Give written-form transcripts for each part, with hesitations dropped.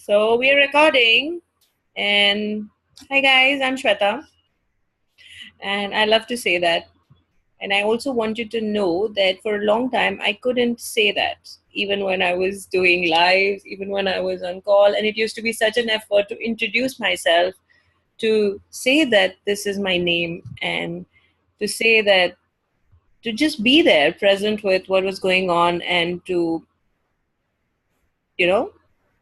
So we're recording, and hi guys, I'm Shweta, and I love to say that. And I also want you to know that for a long time I couldn't say that, even when I was doing lives, even when I was on call, and it used to be such an effort to introduce myself, to say that this is my name, and to say that to just be there, present with what was going on, and to you know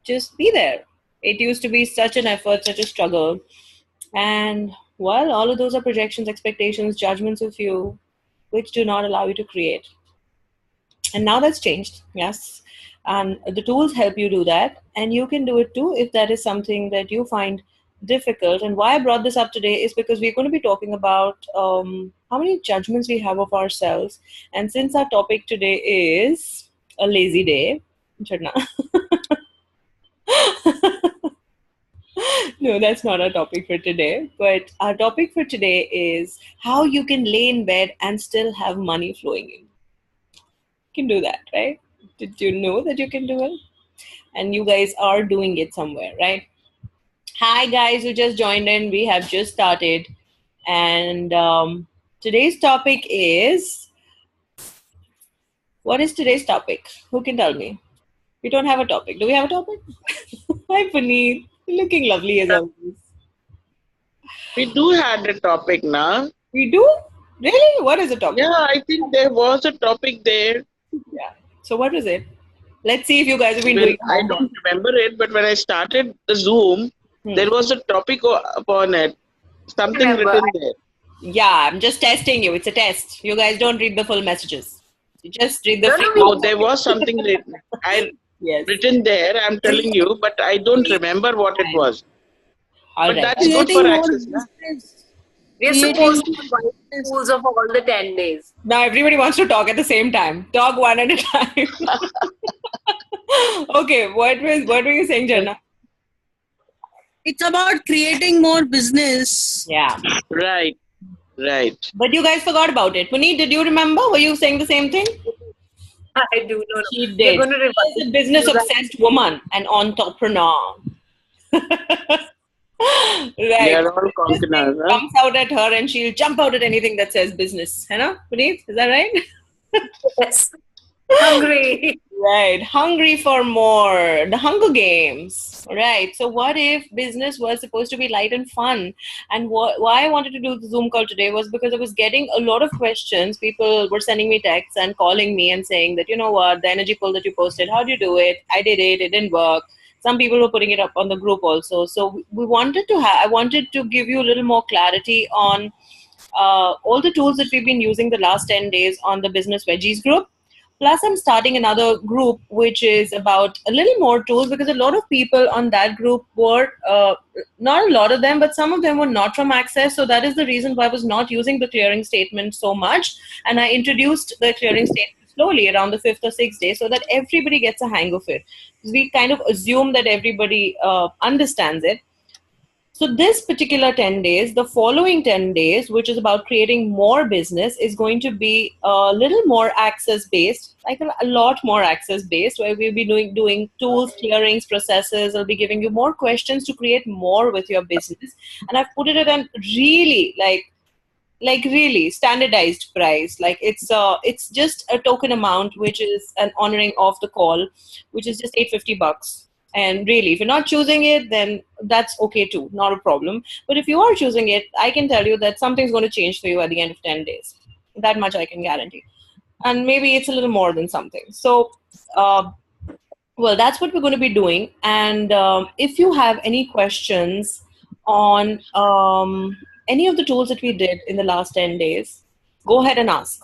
just be there. It used to be such an effort, such a struggle. And well, all of those are projections, expectations, judgments of you, which do not allow you to create. And now that's changed, yes. And the tools help you do that. And you can do it too if that is something that you find difficult. And why I brought this up today is because we're going to be talking about how many judgments we have of ourselves. And since our topic today is a lazy day, Chadna. No, that's not our topic for today. But our topic for today is how you can lay in bed and still have money flowing in. You can do that, right? Did you know that you can do it? And you guys are doing it somewhere, right? Hi, guys who just joined in. We have just started. And today's topic is what is today's topic? Who can tell me? We don't have a topic. Do we have a topic? Hi, Puneet. You're looking lovely as always. We do had a topic now. We do? Really? What is the topic? Yeah, I think there was a topic there. Yeah. So what was it? Let's see if you guys have been Well, doing I homework. don't remember it, but when I started the Zoom, Hmm. there was a topic upon it. Something Remember, written there. Yeah, I'm just testing you. It's a test. You guys don't read the full messages. You just read the no, free we No, ones. there was something Yes. written there. I'm telling you, but I don't remember what it was. All But right. that's good for Creating more access, na? business. we are Creating supposed to more invite business. schools of all the 10 days. Now everybody wants to talk at the same time. Talk one at a time. Okay, what were you saying, Janna? It's about creating more business. Yeah. Right, right. But you guys forgot about it. Puneet, did you remember? Were you saying the same thing? I do know. She We are did. going to She's a revise business you guys. obsessed woman, an entrepreneur. We Right. are all This thing conquerors, huh? jumps out at her and she'll jump out at anything that says business. You know, Puneet? Is that right? Yes. Hungry. Right. Hungry for more. The Hunger Games. Right. So, what if business was supposed to be light and fun? And why I wanted to do the Zoom call today was because I was getting a lot of questions. People were sending me texts and calling me and saying that, you know what, the energy poll that you posted, how do you do it? I did it. It didn't work. Some people were putting it up on the group also. So, we wanted to I wanted to give you a little more clarity on all the tools that we've been using the last 10 days on the Business Veggies group. Plus, I'm starting another group which is about a little more tools because a lot of people on that group were, not a lot of them, but some of them were not from Access. So that is the reason why I was not using the clearing statement so much. And I introduced the clearing statement slowly around the fifth or sixth day so that everybody gets a hang of it. We kind of assume that everybody understands it. So this particular 10 days, the following 10 days, which is about creating more business, is going to be a little more access based, like a lot more access based, where we'll be doing tools, clearings, processes. I'll be giving you more questions to create more with your business. And I've put it at a really like really standardized price. Like it's just a token amount, which is an honoring of the call, which is just $850. And really, if you're not choosing it, then that's okay too, not a problem. But if you are choosing it, I can tell you that something's going to change for you at the end of 10 days. That much I can guarantee. And maybe it's a little more than something. So, well, that's what we're going to be doing. And if you have any questions on any of the tools that we did in the last 10 days, go ahead and ask.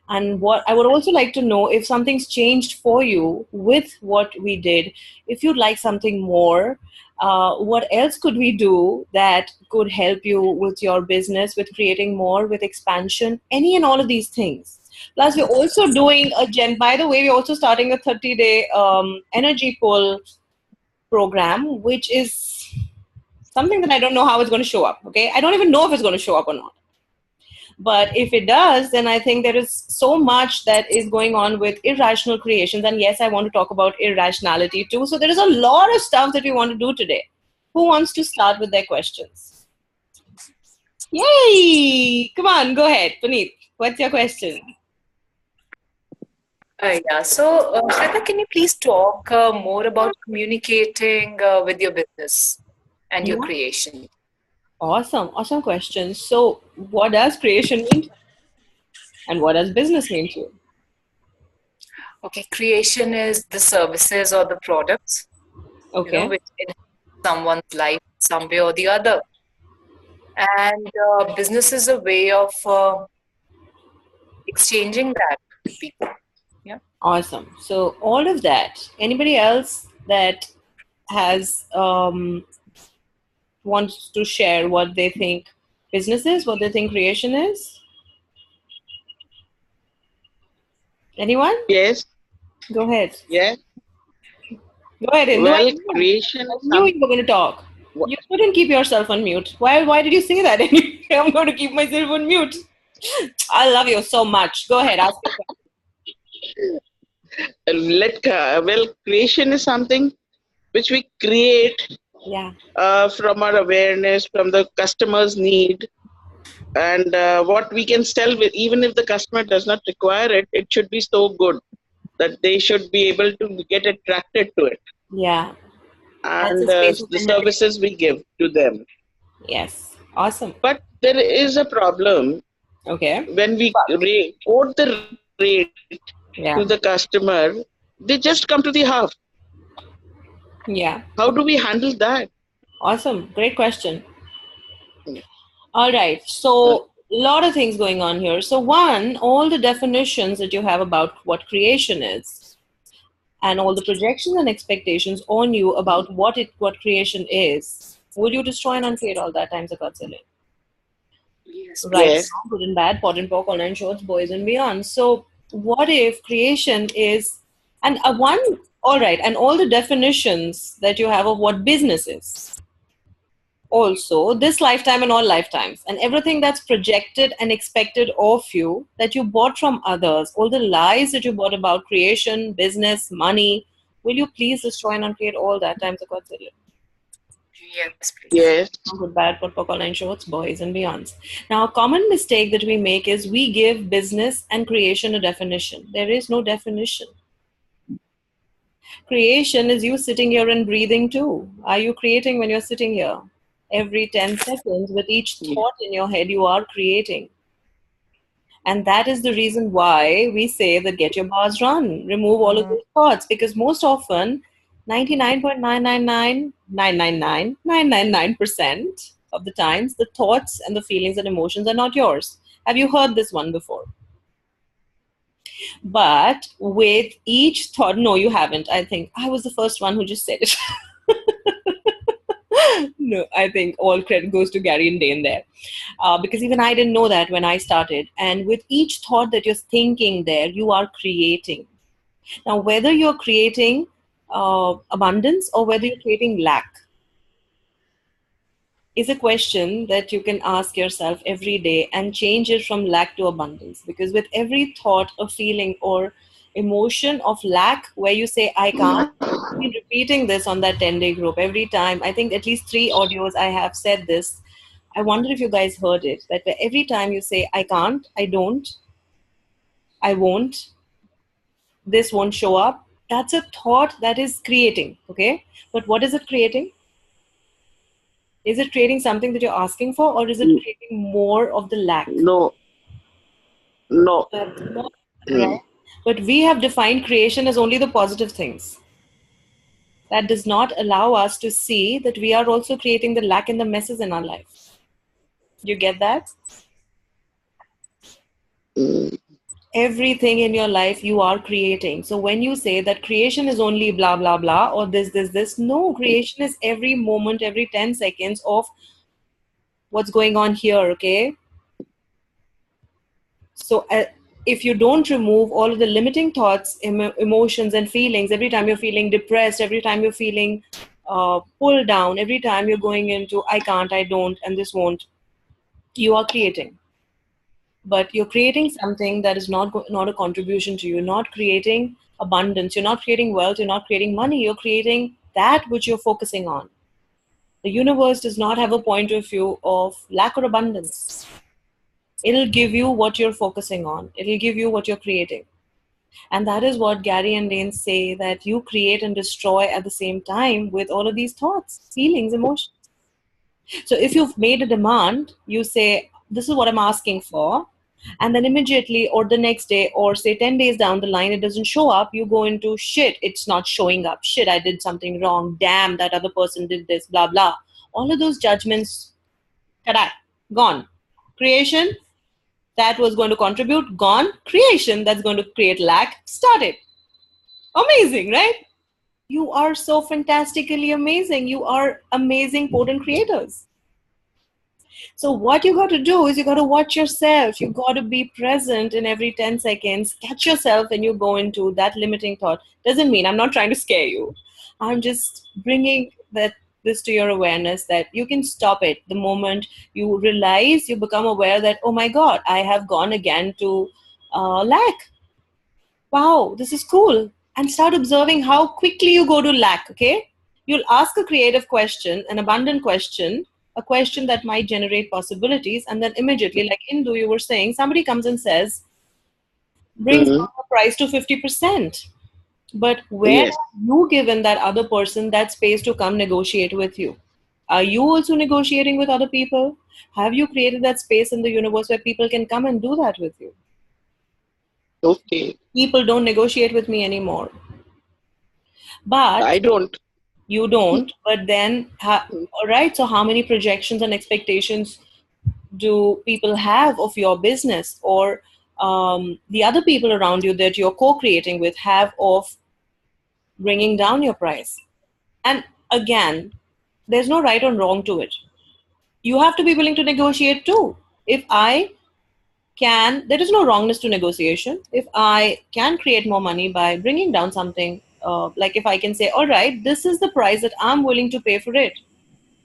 And what I would also like to know, if something's changed for you with what we did, if you'd like something more, what else could we do that could help you with your business, with creating more, with expansion, any and all of these things. Plus, we're also doing by the way, we're also starting a 30-day energy pull program, which is something that I don't know how it's going to show up. Okay. I don't even know if it's going to show up or not. But if it does, then I think there is so much that is going on with irrational creations. And yes, I want to talk about irrationality too. So there is a lot of stuff that we want to do today. Who wants to start with their questions? Yay! Come on, go ahead. Puneet, what's your question? Yeah. So, Shweta, can you please talk more about communicating with your business and your Yeah. creation? Awesome question. So, what does creation mean to you? And what does business mean to you? Okay, creation is the services or the products, Okay, which enhance someone's life some way or the other. And business is a way of exchanging that with people. Yeah. awesome. So, all of that. Anybody else that has wants to share what they think business is, what they think creation is? Anyone? Yes. Go ahead. Yes. Go ahead, Indu. Well, creation I is knew some. you were going to talk. wha- You couldn't keep yourself on mute. Why did you say that? I'm going to keep myself on mute. I love you so much. Go ahead, ask your question. Well, creation is something which we create Yeah. from our awareness, from the customer's need, and what we can sell with. Even if the customer does not require it, it should be so good that they should be able to get attracted to it, Yeah. That's a and space of the innovation. services we give to them. Yes. Awesome. But there is a problem Okay. when we quote the rate to the Yeah. customer. They just come to the half. Yeah. How do we handle that? Awesome. Great question. All right. So, a lot of things going on here. So, one, all the definitions that you have about what creation is, and all the projections and expectations on you about what creation is, will you destroy and uncreate all that times a godzillion? Yes, Right, Yes. please. wrong, good and bad, pot and pork, online shorts, boys and beyond. So, what if creation is, and one, all right, and all the definitions that you have of what business is, also this lifetime and all lifetimes, and everything that's projected and expected of you that you bought from others, all the lies that you bought about creation, business, money, will you please destroy and uncreate all that times a quadrillion? Yes, please. Yes. Good, bad, pot, pork, online shorts, boys and beyonds. Now, a common mistake that we make is we give business and creation a definition. There is no definition. Creation is you sitting here and breathing too. Are you creating when you're sitting here? Every 10 seconds, with each thought in your head, you are creating. And that is the reason why we say that get your bars run, remove all of those thoughts, because most often, 99.9999999% of the times, the thoughts and the feelings and emotions are not yours. Have you heard this one before? But with each thought, no, you haven't. I think I was the first one who just said it. No, I think all credit goes to Gary and Dane there. Because even I didn't know that when I started. And with each thought that you're thinking there, you are creating. Now, whether you're creating abundance or whether you're creating lack is a question that you can ask yourself every day and change it from lack to abundance. Because with every thought or feeling or emotion of lack, where you say, I can't, I've been repeating this on that 10-day group every time. I think at least 3 audios I have said this. I wonder if you guys heard it, that every time you say, I can't, I don't, I won't, this won't show up, that's a thought that is creating, okay? But what is it creating? Is it creating something that you're asking for, or is it creating more of the lack? No. No. Right? But we have defined creation as only the positive things. That does not allow us to see that we are also creating the lack and the messes in our life. You get that? Everything in your life you are creating. So when you say that creation is only blah, blah, blah, or this, no, creation is every moment, every 10 seconds of what's going on here, okay? So if you don't remove all of the limiting thoughts, emotions, and feelings, every time you're feeling depressed, every time you're feeling pulled down, every time you're going into I can't, I don't, and this won't, you are creating. but you're creating something that is not a contribution to you. You're not creating abundance. You're not creating wealth. You're not creating money. You're creating that which you're focusing on. The universe does not have a point of view of lack or abundance. It'll give you what you're focusing on. It'll give you what you're creating. And that is what Gary and Dane say, that you create and destroy at the same time with all of these thoughts, feelings, emotions. So if you've made a demand, you say, this is what I'm asking for. And then immediately or the next day or say 10 days down the line, it doesn't show up. You go into shit, it's not showing up. Shit, I did something wrong. Damn, that other person did this, blah, blah. All of those judgments, tada, gone. Creation, that was going to contribute, gone. Creation, that's going to create lack, started. Amazing, right? You are so fantastically amazing. You are amazing, potent creators. So what you got to do is you got to watch yourself. You got to be present in every 10 seconds. Catch yourself when you go into that limiting thought. Doesn't mean I'm not trying to scare you. I'm just bringing this to your awareness that you can stop it the moment you realize, you become aware that, oh my God, I have gone again to lack. Wow, this is cool. And start observing how quickly you go to lack, okay? You'll ask a creative question, an abundant question, a question that might generate possibilities, and then immediately, like Indu, you were saying, somebody comes and says, brings down the price to 50%. But where Yes. have you given that other person that space to come negotiate with you? Are you also negotiating with other people? Have you created that space in the universe where people can come and do that with you? Okay. People don't negotiate with me anymore. But I don't. you don't. But then, all right, so how many projections and expectations do people have of your business, or the other people around you that you're co-creating with have of bringing down your price? And again, there's no right or wrong to it. You have to be willing to negotiate too. If I can, there is no wrongness to negotiation. If I can create more money by bringing down something, like if I can say, all right, this is the price that I'm willing to pay for it.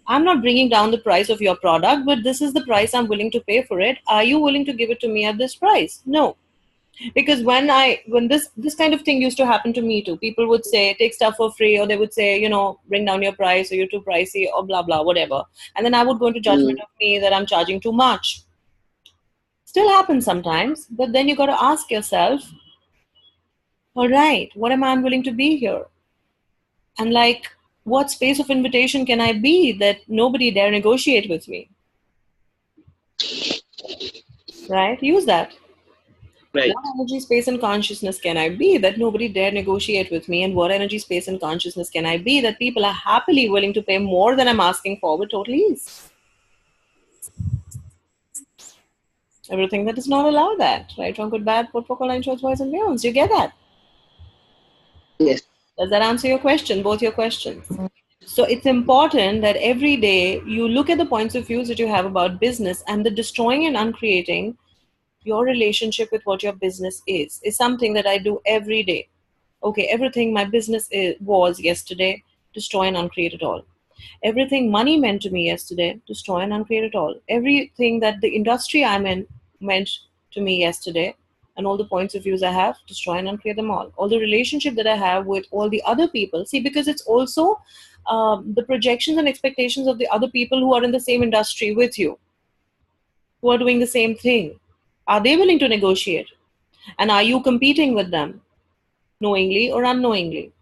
I'm not bringing down the price of your product, but this is the price I'm willing to pay for it. Are you willing to give it to me at this price? No. Because when this kind of thing used to happen to me too, people would say, take stuff for free, or they would say, bring down your price, or you're too pricey, or blah, blah, whatever. And then I would go into judgment of me that I'm charging too much. Still happens sometimes, but then you got to ask yourself, all right, what am I unwilling to be here? And like, what space of invitation can I be that nobody dare negotiate with me? Right? Use that. Right. What energy, space, and consciousness can I be that nobody dare negotiate with me? And what energy, space, and consciousness can I be that people are happily willing to pay more than I'm asking for with total ease? Everything that does not allow that, right? From good, bad, good, for line, choice, voice, and beyond. You get that? Yes. Does that answer your question, both your questions? So it's important that every day you look at the points of views that you have about business, and the destroying and uncreating your relationship with what your business is something that I do every day. Okay, everything my business was yesterday, destroy and uncreate it all. Everything money meant to me yesterday, destroy and uncreate it all. Everything that the industry I'm in meant to me yesterday, and all the points of views I have, destroy and uncreate them all. All the relationship that I have with all the other people. See, because it's also the projections and expectations of the other people who are in the same industry with you, who are doing the same thing. Are they willing to negotiate? And are you competing with them, knowingly or unknowingly?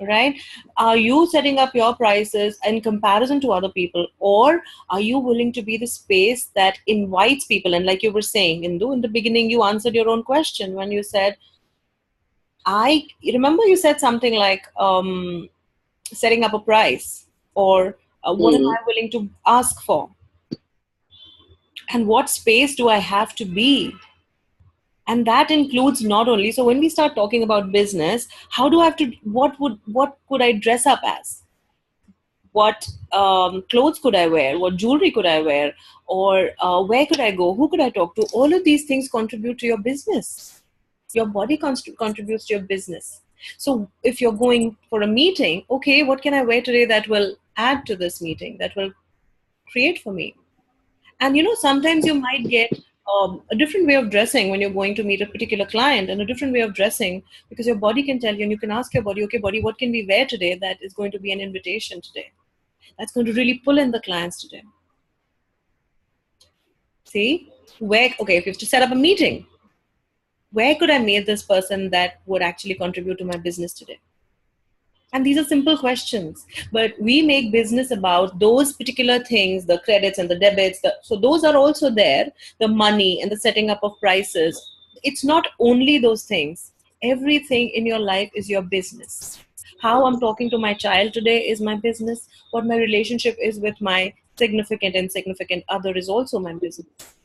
Right? Are you setting up your prices in comparison to other people, or are you willing to be the space that invites people? And like you were saying, Indu, in the beginning, you answered your own question when you said, I remember you said something like setting up a price, or what am I willing to ask for? And what space do I have to be? And that includes not only, so when we start talking about business, how do I have to, what could I dress up as? What clothes could I wear? What jewelry could I wear? Or where could I go? Who could I talk to? All of these things contribute to your business. Your body contributes to your business. So if you're going for a meeting, okay, what can I wear today that will add to this meeting, that will create for me? And sometimes you might get a different way of dressing when you're going to meet a particular client, and a different way of dressing because your body can tell you, and you can ask your body, okay, body, what can we wear today that is going to be an invitation today? That's going to really pull in the clients today. See, okay, if you have to set up a meeting, where could I meet this person that would actually contribute to my business today? And these are simple questions, but we make business about those particular things, the credits and the debits. So those are also there, the money and the setting up of prices. It's not only those things. Everything in your life is your business. How I'm talking to my child today is my business. What my relationship is with my significant and insignificant other is also my business.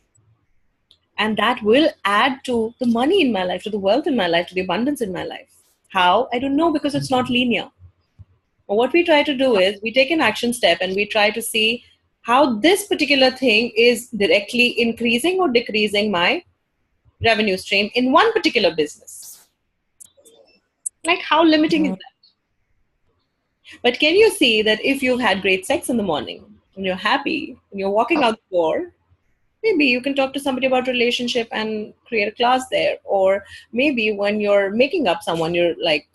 And that will add to the money in my life, to the wealth in my life, to the abundance in my life. How? I don't know, because it's not linear. But what we try to do is we take an action step and we try to see how this particular thing is directly increasing or decreasing my revenue stream in one particular business. Like, how limiting is that? But can you see that if you've had great sex in the morning and you're happy and you're walking out the door, maybe you can talk to somebody about relationship and create a class there. Or maybe when you're making up someone, you're like,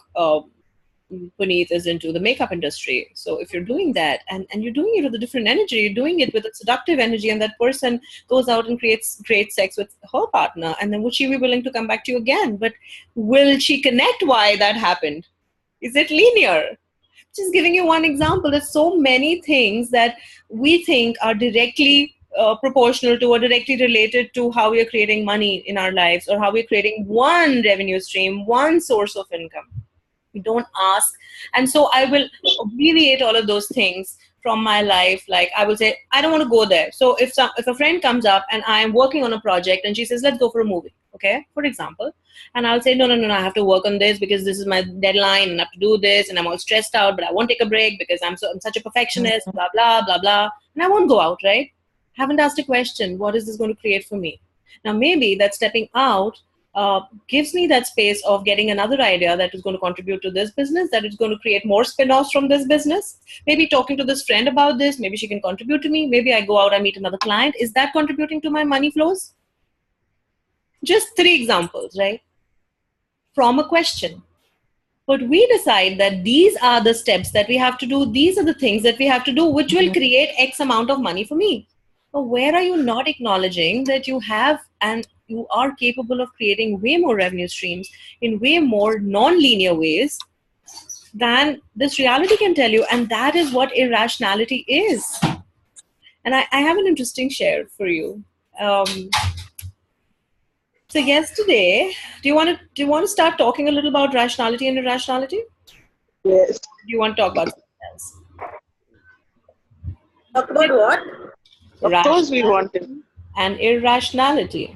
Puneet is into the makeup industry. So if you're doing that and you're doing it with a different energy, you're doing it with a seductive energy, and that person goes out and creates great sex with her partner, and then would she be willing to come back to you again? But will she connect why that happened? Is it linear? Just giving you one example. There's so many things that we think are directly proportional to or directly related to how we are creating money in our lives, or how we're creating one revenue stream, one source of income. We don't ask. And so I will abbreviate all of those things from my life. Like, I will say, I don't want to go there. So if a friend comes up and I am working on a project and she says, let's go for a movie, okay, for example, and I'll say, no, I have to work on this because this is my deadline and I have to do this, and I'm all stressed out, but I won't take a break because I'm such a perfectionist, blah, blah, blah, blah. And I won't go out, right? Haven't asked a question. What is this going to create for me? Now, maybe that stepping out gives me that space of getting another idea that is going to contribute to this business, that is going to create more spin-offs from this business. Maybe talking to this friend about this, maybe she can contribute to me. Maybe I go out and meet another client. Is that contributing to my money flows? Just 3 examples, right? From a question. But we decide that these are the steps that we have to do. These are the things that we have to do, which will create X amount of money for me. But where are you not acknowledging that you have and you are capable of creating way more revenue streams in way more non-linear ways than this reality can tell you? And that is what irrationality is. And I have an interesting share for you. So yesterday, do you want to start talking a little about rationality and irrationality? Yes. Do you want to talk about something else? Talk about what? Of course we want it. And irrationality.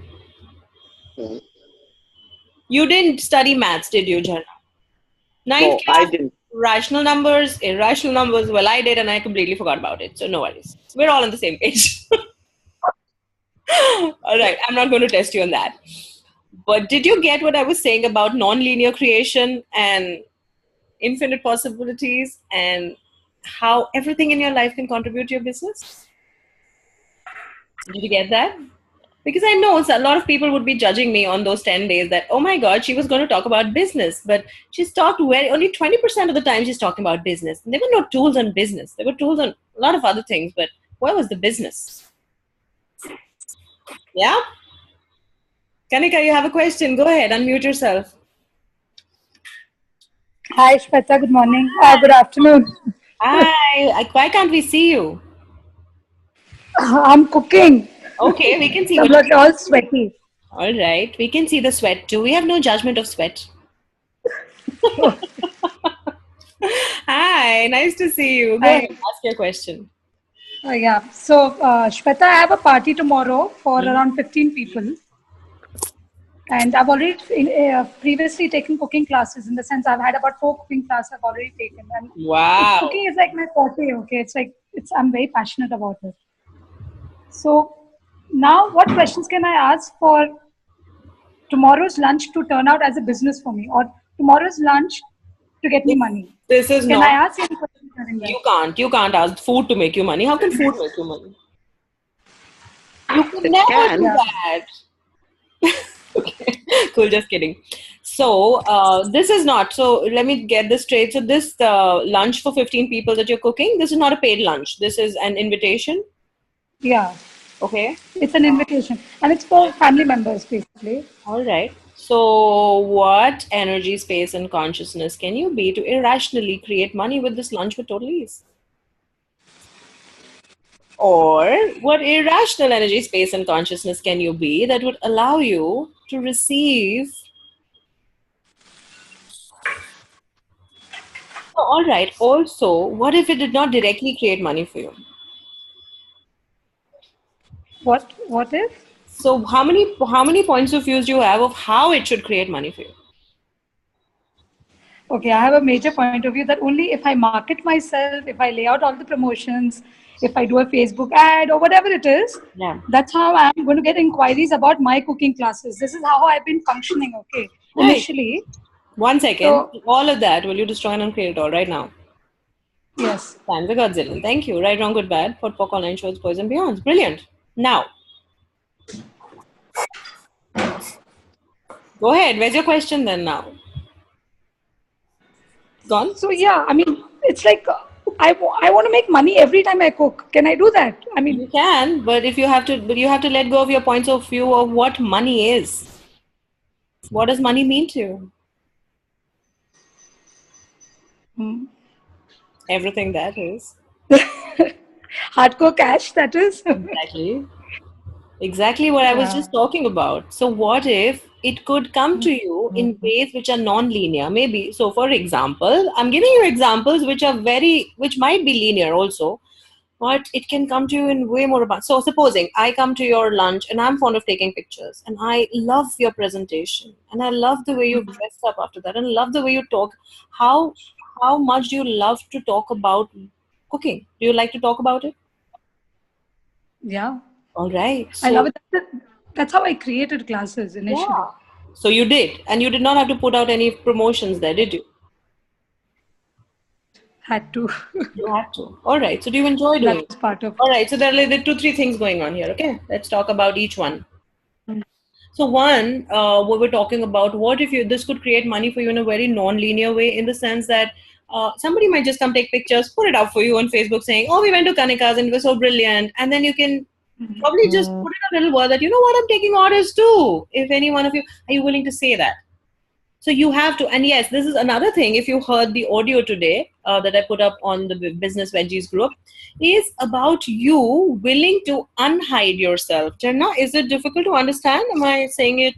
You didn't study maths, did you, Jana? No, I didn't. Rational numbers, irrational numbers. Well, I did, and I completely forgot about it. So no worries. We're all on the same page. All right. I'm not going to test you on that. But did you get what I was saying about non-linear creation and infinite possibilities and how everything in your life can contribute to your business? Did you get that? Because I know a lot of people would be judging me on those 10 days that, oh my God, she was going to talk about business, but she's talked only 20% of the time she's talking about business. And there were no tools on business. There were tools on a lot of other things, but where was the business? Yeah? Kanika, you have a question. Go ahead, unmute yourself. Hi, Shweta. Good morning. Good afternoon. Hi. Why can't we see you? I'm cooking. Okay, we can see I'm what all sweaty. All right. We can see the sweat too. We have no judgment of sweat. Hi. Nice to see you. Go ahead. Ask your question. Yeah. So, Shweta, I have a party tomorrow for around 15 people. And I've already previously taken cooking classes, in the sense I've had about 4 cooking classes I've already taken. And wow. Cooking is like my forte, okay? It's like, I'm very passionate about it. So now what questions can I ask for tomorrow's lunch to turn out as a business for me, or tomorrow's lunch to get me money? This is Can not. I ask any questions regarding that? You can't ask food to make you money. How can food make you money? You could never do that. Okay, cool. Just kidding. So this is not. So let me get this straight. So this lunch for 15 people that you're cooking, this is not a paid lunch. This is an invitation. Yeah, Okay. it's an invitation, and it's for family members basically. All right. So what energy, space, and consciousness can you be to irrationally create money with this lunch with total ease? Or what irrational energy, space, and consciousness can you be that would allow you to receive? Oh, all right. Also, what if it did not directly create money for you? What if? So how many points of views do you have of how it should create money for you? Okay, I have a major point of view that only if I market myself, if I lay out all the promotions, if I do a Facebook ad or whatever it is, Yeah. that's how I'm going to get inquiries about my cooking classes. This is how I've been functioning, okay, Right. initially. 1 second. So, All of that, will you destroy and uncreate it all right now? yes. Times a Godzilla. Thank you. Right, wrong, good, bad. Pot, pock, online shows, boys and beyonds. Brilliant. Now, go ahead. Where's your question then now? Gone? So, yeah, I mean, it's like I want to make money every time I cook. Can I do that? I mean, You can, but you have to let go of your points of view of what money is. What does money mean to you? hmm. Everything that is. Hardcore cash, that is. Exactly. Exactly what I was Yeah. just talking about. So, what if it could come to you in ways which are non-linear? Maybe. So, for example, I'm giving you examples which might be linear also, but it can come to you in way more about. So, supposing I come to your lunch and I'm fond of taking pictures and I love your presentation and I love the way you dress up after that and love the way you talk. How how much do you love to talk about cooking? Do you like to talk about it? Yeah. All right. I love So, it. That's how I created classes yeah. initially. So you did, and you did not have to put out any promotions there, did you? Had to. You had to. All right. So do you enjoy doing That's it? part of All it. right. So there are like the two, three things going on here. Okay. Let's talk about each one. So one, we were talking about what if this could create money for you in a very non-linear way, in the sense that somebody might just come take pictures, put it up for you on Facebook saying, "Oh, we went to Kanika's and it was so brilliant," and then you can probably just put in a little word that, you know what, I'm taking orders too. If any one of you, are you willing to say that? So you have to, and yes, this is another thing. If you heard the audio today that I put up on the Business Veggies group, is about you willing to unhide yourself. Janna, is it difficult to understand? Am I saying it?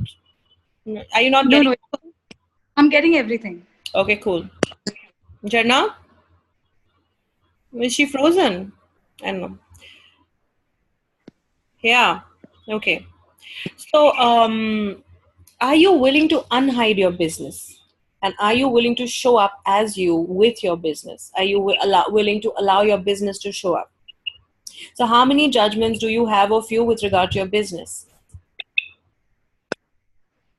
Are you not No, getting? no, I'm getting everything. Okay, cool. Janna, is she frozen? I don't know. Yeah. Okay. So, are you willing to unhide your business? And are you willing to show up as you with your business? Are you willing to allow your business to show up? So, how many judgments do you have of you with regard to your business?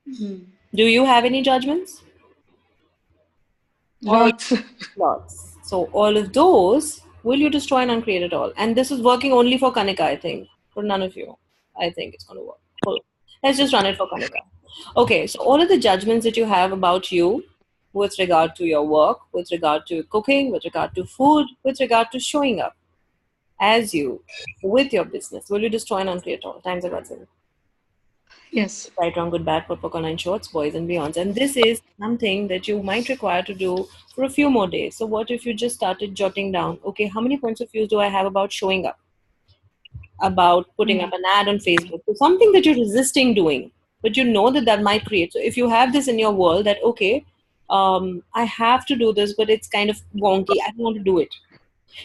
Do you have any judgments? Or Lots. lots? So, all of those, will you destroy and uncreate it all? And this is working only for Kanika, I think. For none of you. I think it's going to work. Cool. Let's just run it for Kanika. Okay, so all of the judgments that you have about you with regard to your work, with regard to cooking, with regard to food, with regard to showing up as you with your business, will you destroy and uncreate all? Times are Godzilla. Yes. Right, wrong, good, bad, put on shorts, boys and beyonds. And this is something that you might require to do for a few more days. So what if you just started jotting down, okay, how many points of views do I have about showing up? About putting up an ad on Facebook, so something that you're resisting doing, but you know that that might create. So if you have this in your world that, okay, I have to do this, but it's kind of wonky, I don't want to do it.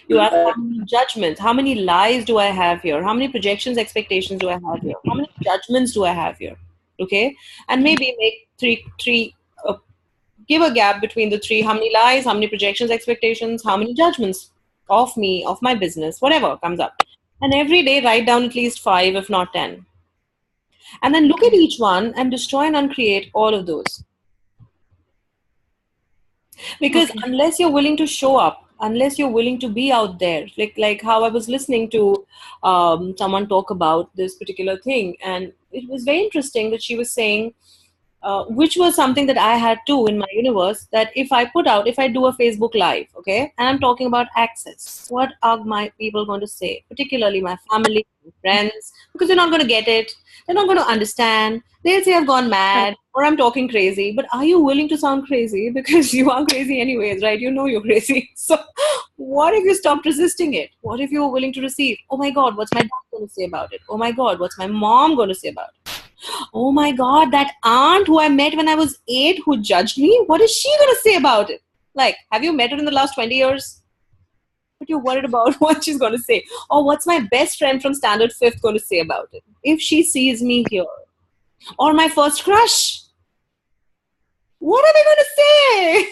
You ask how many judgments, how many lies do I have here? How many projections, expectations do I have here? How many judgments do I have here? Okay, and maybe make three. Give a gap between the three. How many lies? How many projections, expectations? How many judgments of me, of my business, whatever comes up. And every day write down at least 5, if not 10. And then look at each one and destroy and uncreate all of those. Because unless you're willing to show up, unless you're willing to be out there, like how I was listening to someone talk about this particular thing, and it was very interesting that she was saying, which was something that I had too in my universe, that if I do a Facebook Live, okay, and I'm talking about access, what are my people going to say, particularly my family, friends, because they're not going to get it, they're not going to understand, they'll say I've gone mad or I'm talking crazy, but are you willing to sound crazy? Because you are crazy anyways, right? You know you're crazy. So what if you stopped resisting it? What if you were willing to receive? Oh my God, what's my dad going to say about it? Oh my God, what's my mom going to say about it? Oh my God, that aunt who I met when I was 8 who judged me, what is she going to say about it? Like, have you met her in the last 20 years? But you're worried about what she's going to say. Or what's my best friend from Standard 5th going to say about it? If she sees me here. Or my first crush. What are they going to say?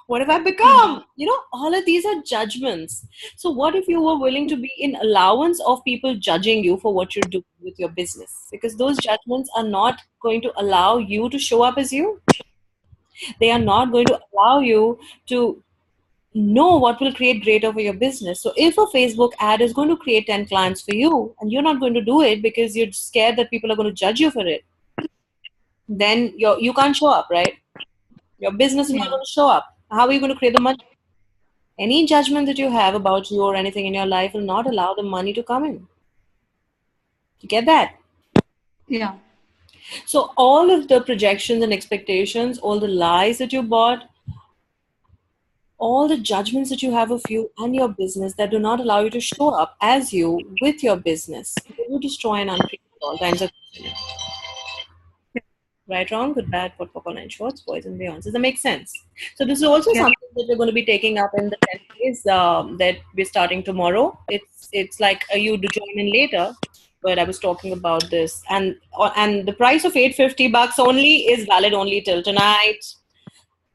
What have I become? You know, all of these are judgments. So what if you were willing to be in allowance of people judging you for what you're doing with your business? Because those judgments are not going to allow you to show up as you. They are not going to allow you to know what will create greater for your business. So if a Facebook ad is going to create 10 clients for you and you're not going to do it because you're scared that people are going to judge you for it, then you can't show up, right? Your business is not going to show up. How are you going to create the money? Any judgment that you have about you or anything in your life will not allow the money to come in. You get that? Yeah. So all of the projections and expectations, all the lies that you bought, all the judgments that you have of you and your business that do not allow you to show up as you with your business, you destroy and uncreate all kinds of things. Right, wrong, good, bad, pot, popcorn, and shorts, boys and beyonds. Does that make sense? So this is also something that we're going to be taking up in the 10 days that we're starting tomorrow. It's like you to join in later, but I was talking about this, and the price of $850 only is valid only till tonight.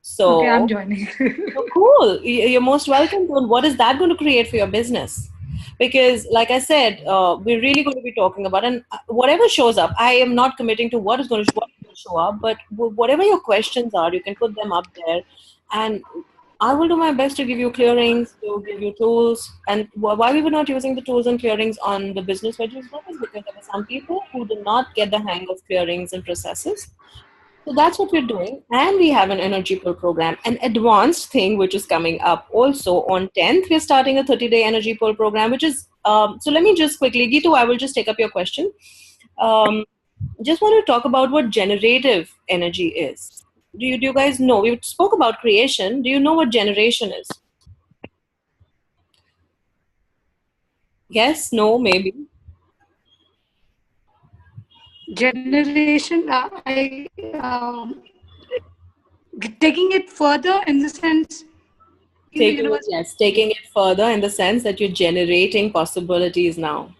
So Okay, I'm joining. so cool. You're most welcome. What is that going to create for your business? Because, like I said, we're really going to be talking about, and whatever shows up, I am not committing to what is going to show up, but whatever your questions are, you can put them up there, and I will do my best to give you clearings, to give you tools. And why we were not using the tools and clearings on the business veggies group is because there were some people who did not get the hang of clearings and processes. So that's what we're doing. And we have an energy pull program, an advanced thing which is coming up also on 10th. We're starting a 30-day energy pull program, which is, so let me just quickly, Gitu, I will just take up your question. Just want to talk about what generative energy is. Do you guys know? We spoke about creation. Do you know what generation is? Yes, no, maybe. Generation, taking it further in the sense in the universe. Yes, taking it further in the sense that you're generating possibilities now.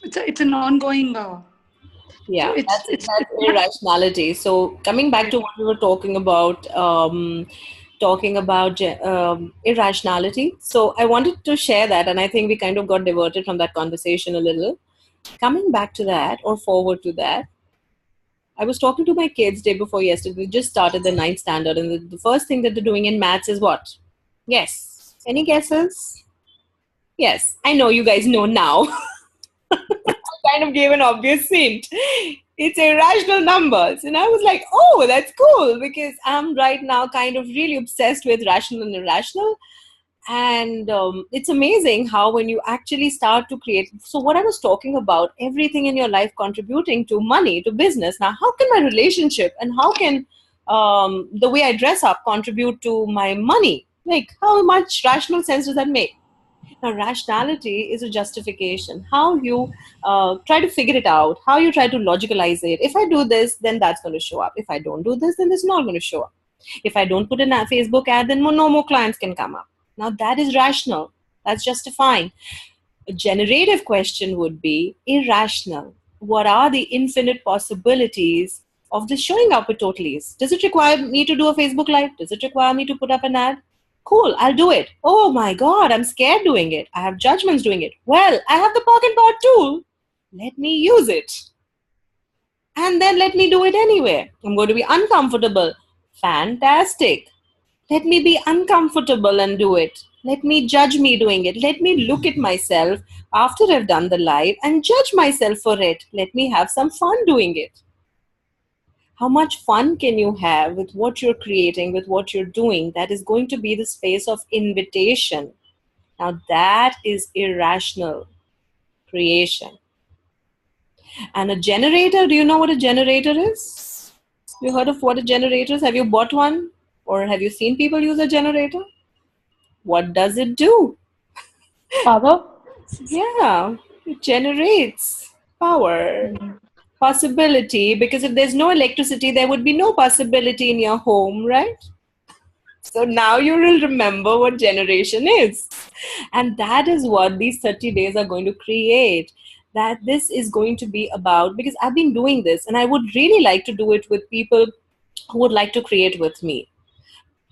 It's an ongoing. Yeah, So that's irrationality. So coming back to what we were talking about irrationality. So I wanted to share that, and I think we kind of got diverted from that conversation a little. Coming back to that or forward to that, I was talking to my kids day before yesterday. They just started the ninth standard, and the first thing that they're doing in maths is what? Yes. Any guesses? Yes. I know you guys know now. Kind of gave an obvious hint. It's irrational numbers. And I was like, oh, that's cool, because I'm right now kind of really obsessed with rational and irrational. And it's amazing how when you actually start to create, so what I was talking about, everything in your life contributing to money, to business. Now, how can my relationship and how can the way I dress up contribute to my money? Like, how much rational sense does that make? Now, rationality is a justification. How you try to figure it out, how you try to logicalize it. If I do this, then that's going to show up. If I don't do this, then it's not going to show up. If I don't put in a Facebook ad, then no more clients can come up. Now, that is rational. That's justifying. A generative question would be irrational. What are the infinite possibilities of this showing up with totalies? Does it require me to do a Facebook Live? Does it require me to put up an ad? Cool, I'll do it. Oh my God, I'm scared doing it. I have judgments doing it. Well, I have the pocket bar tool. Let me use it. And then let me do it anyway. I'm going to be uncomfortable. Fantastic. Let me be uncomfortable and do it. Let me judge me doing it. Let me look at myself after I've done the live and judge myself for it. Let me have some fun doing it. How much fun can you have with what you're creating, with what you're doing? That is going to be the space of invitation. Now, that is irrational creation. And a generator, do you know what a generator is? You heard of what a generator is? Have you bought one? Or have you seen people use a generator? What does it do? Power? Yeah, it generates power, possibility, because if there's no electricity, there would be no possibility in your home, right? So now you will remember what generation is. And that is what these 30 days are going to create. That this is going to be about, because I've been doing this and I would really like to do it with people who would like to create with me.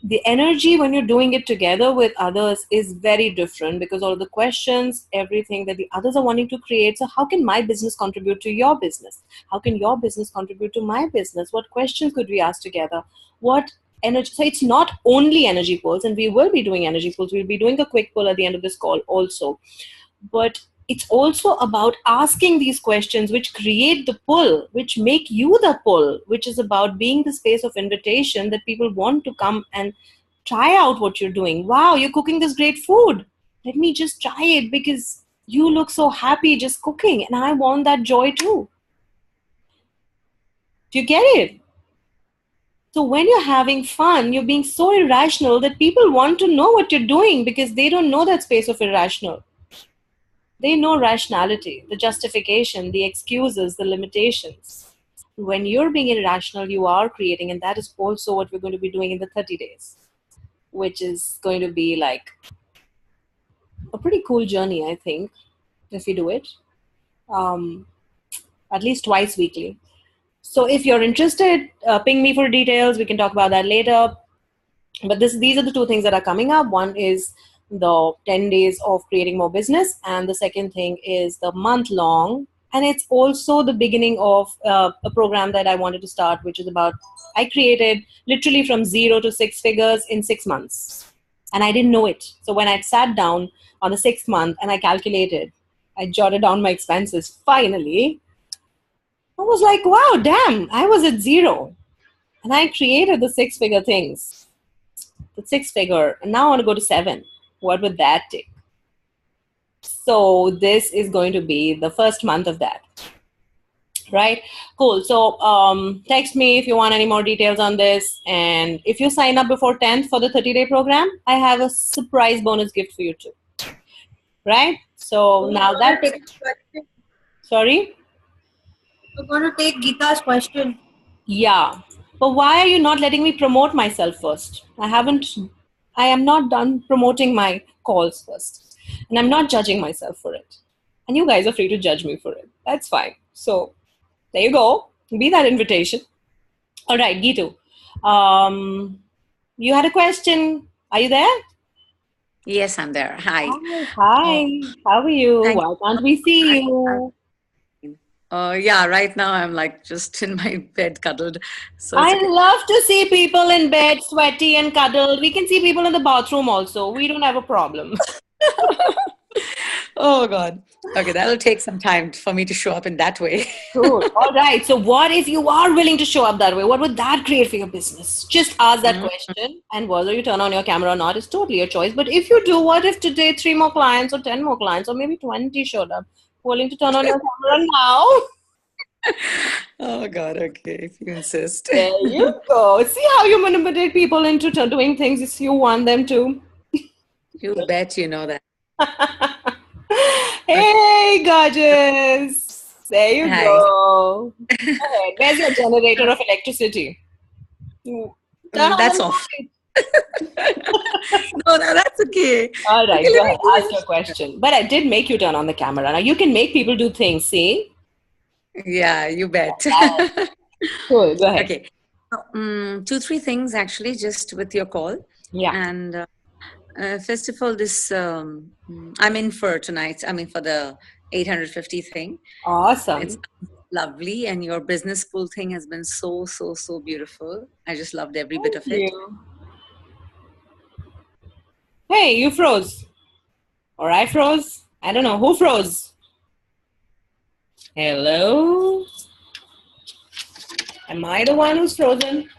The energy when you're doing it together with others is very different, because all the questions, everything that the others are wanting to create. So how can my business contribute to your business? How can your business contribute to my business? What questions could we ask together? What energy? So it's not only energy pulls, and we will be doing energy pulls. We'll be doing a quick pull at the end of this call also. But it's also about asking these questions which create the pull, which make you the pull, which is about being the space of invitation that people want to come and try out what you're doing. Wow, you're cooking this great food. Let me just try it because you look so happy just cooking, and I want that joy too. Do you get it? So when you're having fun, you're being so irrational that people want to know what you're doing because they don't know that space of irrational. They know rationality, the justification, the excuses, the limitations. When you're being irrational, you are creating, and that is also what we're going to be doing in the 30 days, which is going to be like a pretty cool journey, I think, if you do it, at least twice weekly. So if you're interested, ping me for details. We can talk about that later. But these are the two things that are coming up. One is the 10 days of creating more business, and the second thing is the month long, and it's also the beginning of a program that I wanted to start, which is about, I created literally from 0 to 6 figures in 6 months, and I didn't know it. So when I sat down on the 6th month and I calculated, I jotted down my expenses, finally I was like, wow, damn, I was at 0 and I created the 6-figure things. The 6-figure, and now I want to go to 7. What would that take? So this is going to be the first month of that. Right? Cool. So text me if you want any more details on this. And if you sign up before 10th for the 30-day program, I have a surprise bonus gift for you too. Right? So now that's... Sorry? We're going to take Geeta's question. Yeah. But why are you not letting me promote myself first? I am not done promoting my calls first. And I'm not judging myself for it. And you guys are free to judge me for it. That's fine. So there you go. Be that invitation. All right, Geetu. You had a question. Are you there? Yes, I'm there. Hi. Hi. How are you? Why can't we see you? Yeah, right now I'm like just in my bed cuddled. So I okay. love to see people in bed, sweaty and cuddled. We can see people in the bathroom also. We don't have a problem. Oh God. Okay, that'll take some time for me to show up in that way. Cool. All right. So what if you are willing to show up that way? What would that create for your business? Just ask that question, and whether you turn on your camera or not is totally your choice. But if you do, what if today 3 more clients or 10 more clients or maybe 20 showed up? Willing to turn on your camera now? Oh God, okay, if you insist. There you go. See how you manipulate people into doing things if you want them to. You bet you know that. Hey, gorgeous. There you Hi. go. Okay, where's your generator of electricity? Turn on That's the off. light. No, that's okay. All right, Okay, go ahead. Ask your question. But I did make you turn on the camera. Now you can make people do things, see? Yeah, you bet. Cool, go ahead. Okay. 2-3 things actually, just with your call. Yeah. And first of all, this I'm in for tonight. I mean, for the 850 thing. Awesome. It's lovely, and your business pool thing has been so beautiful. I just loved every bit of it. You. Hey, you froze. Or I froze. I don't know. Who froze? Hello? Am I the one who's frozen?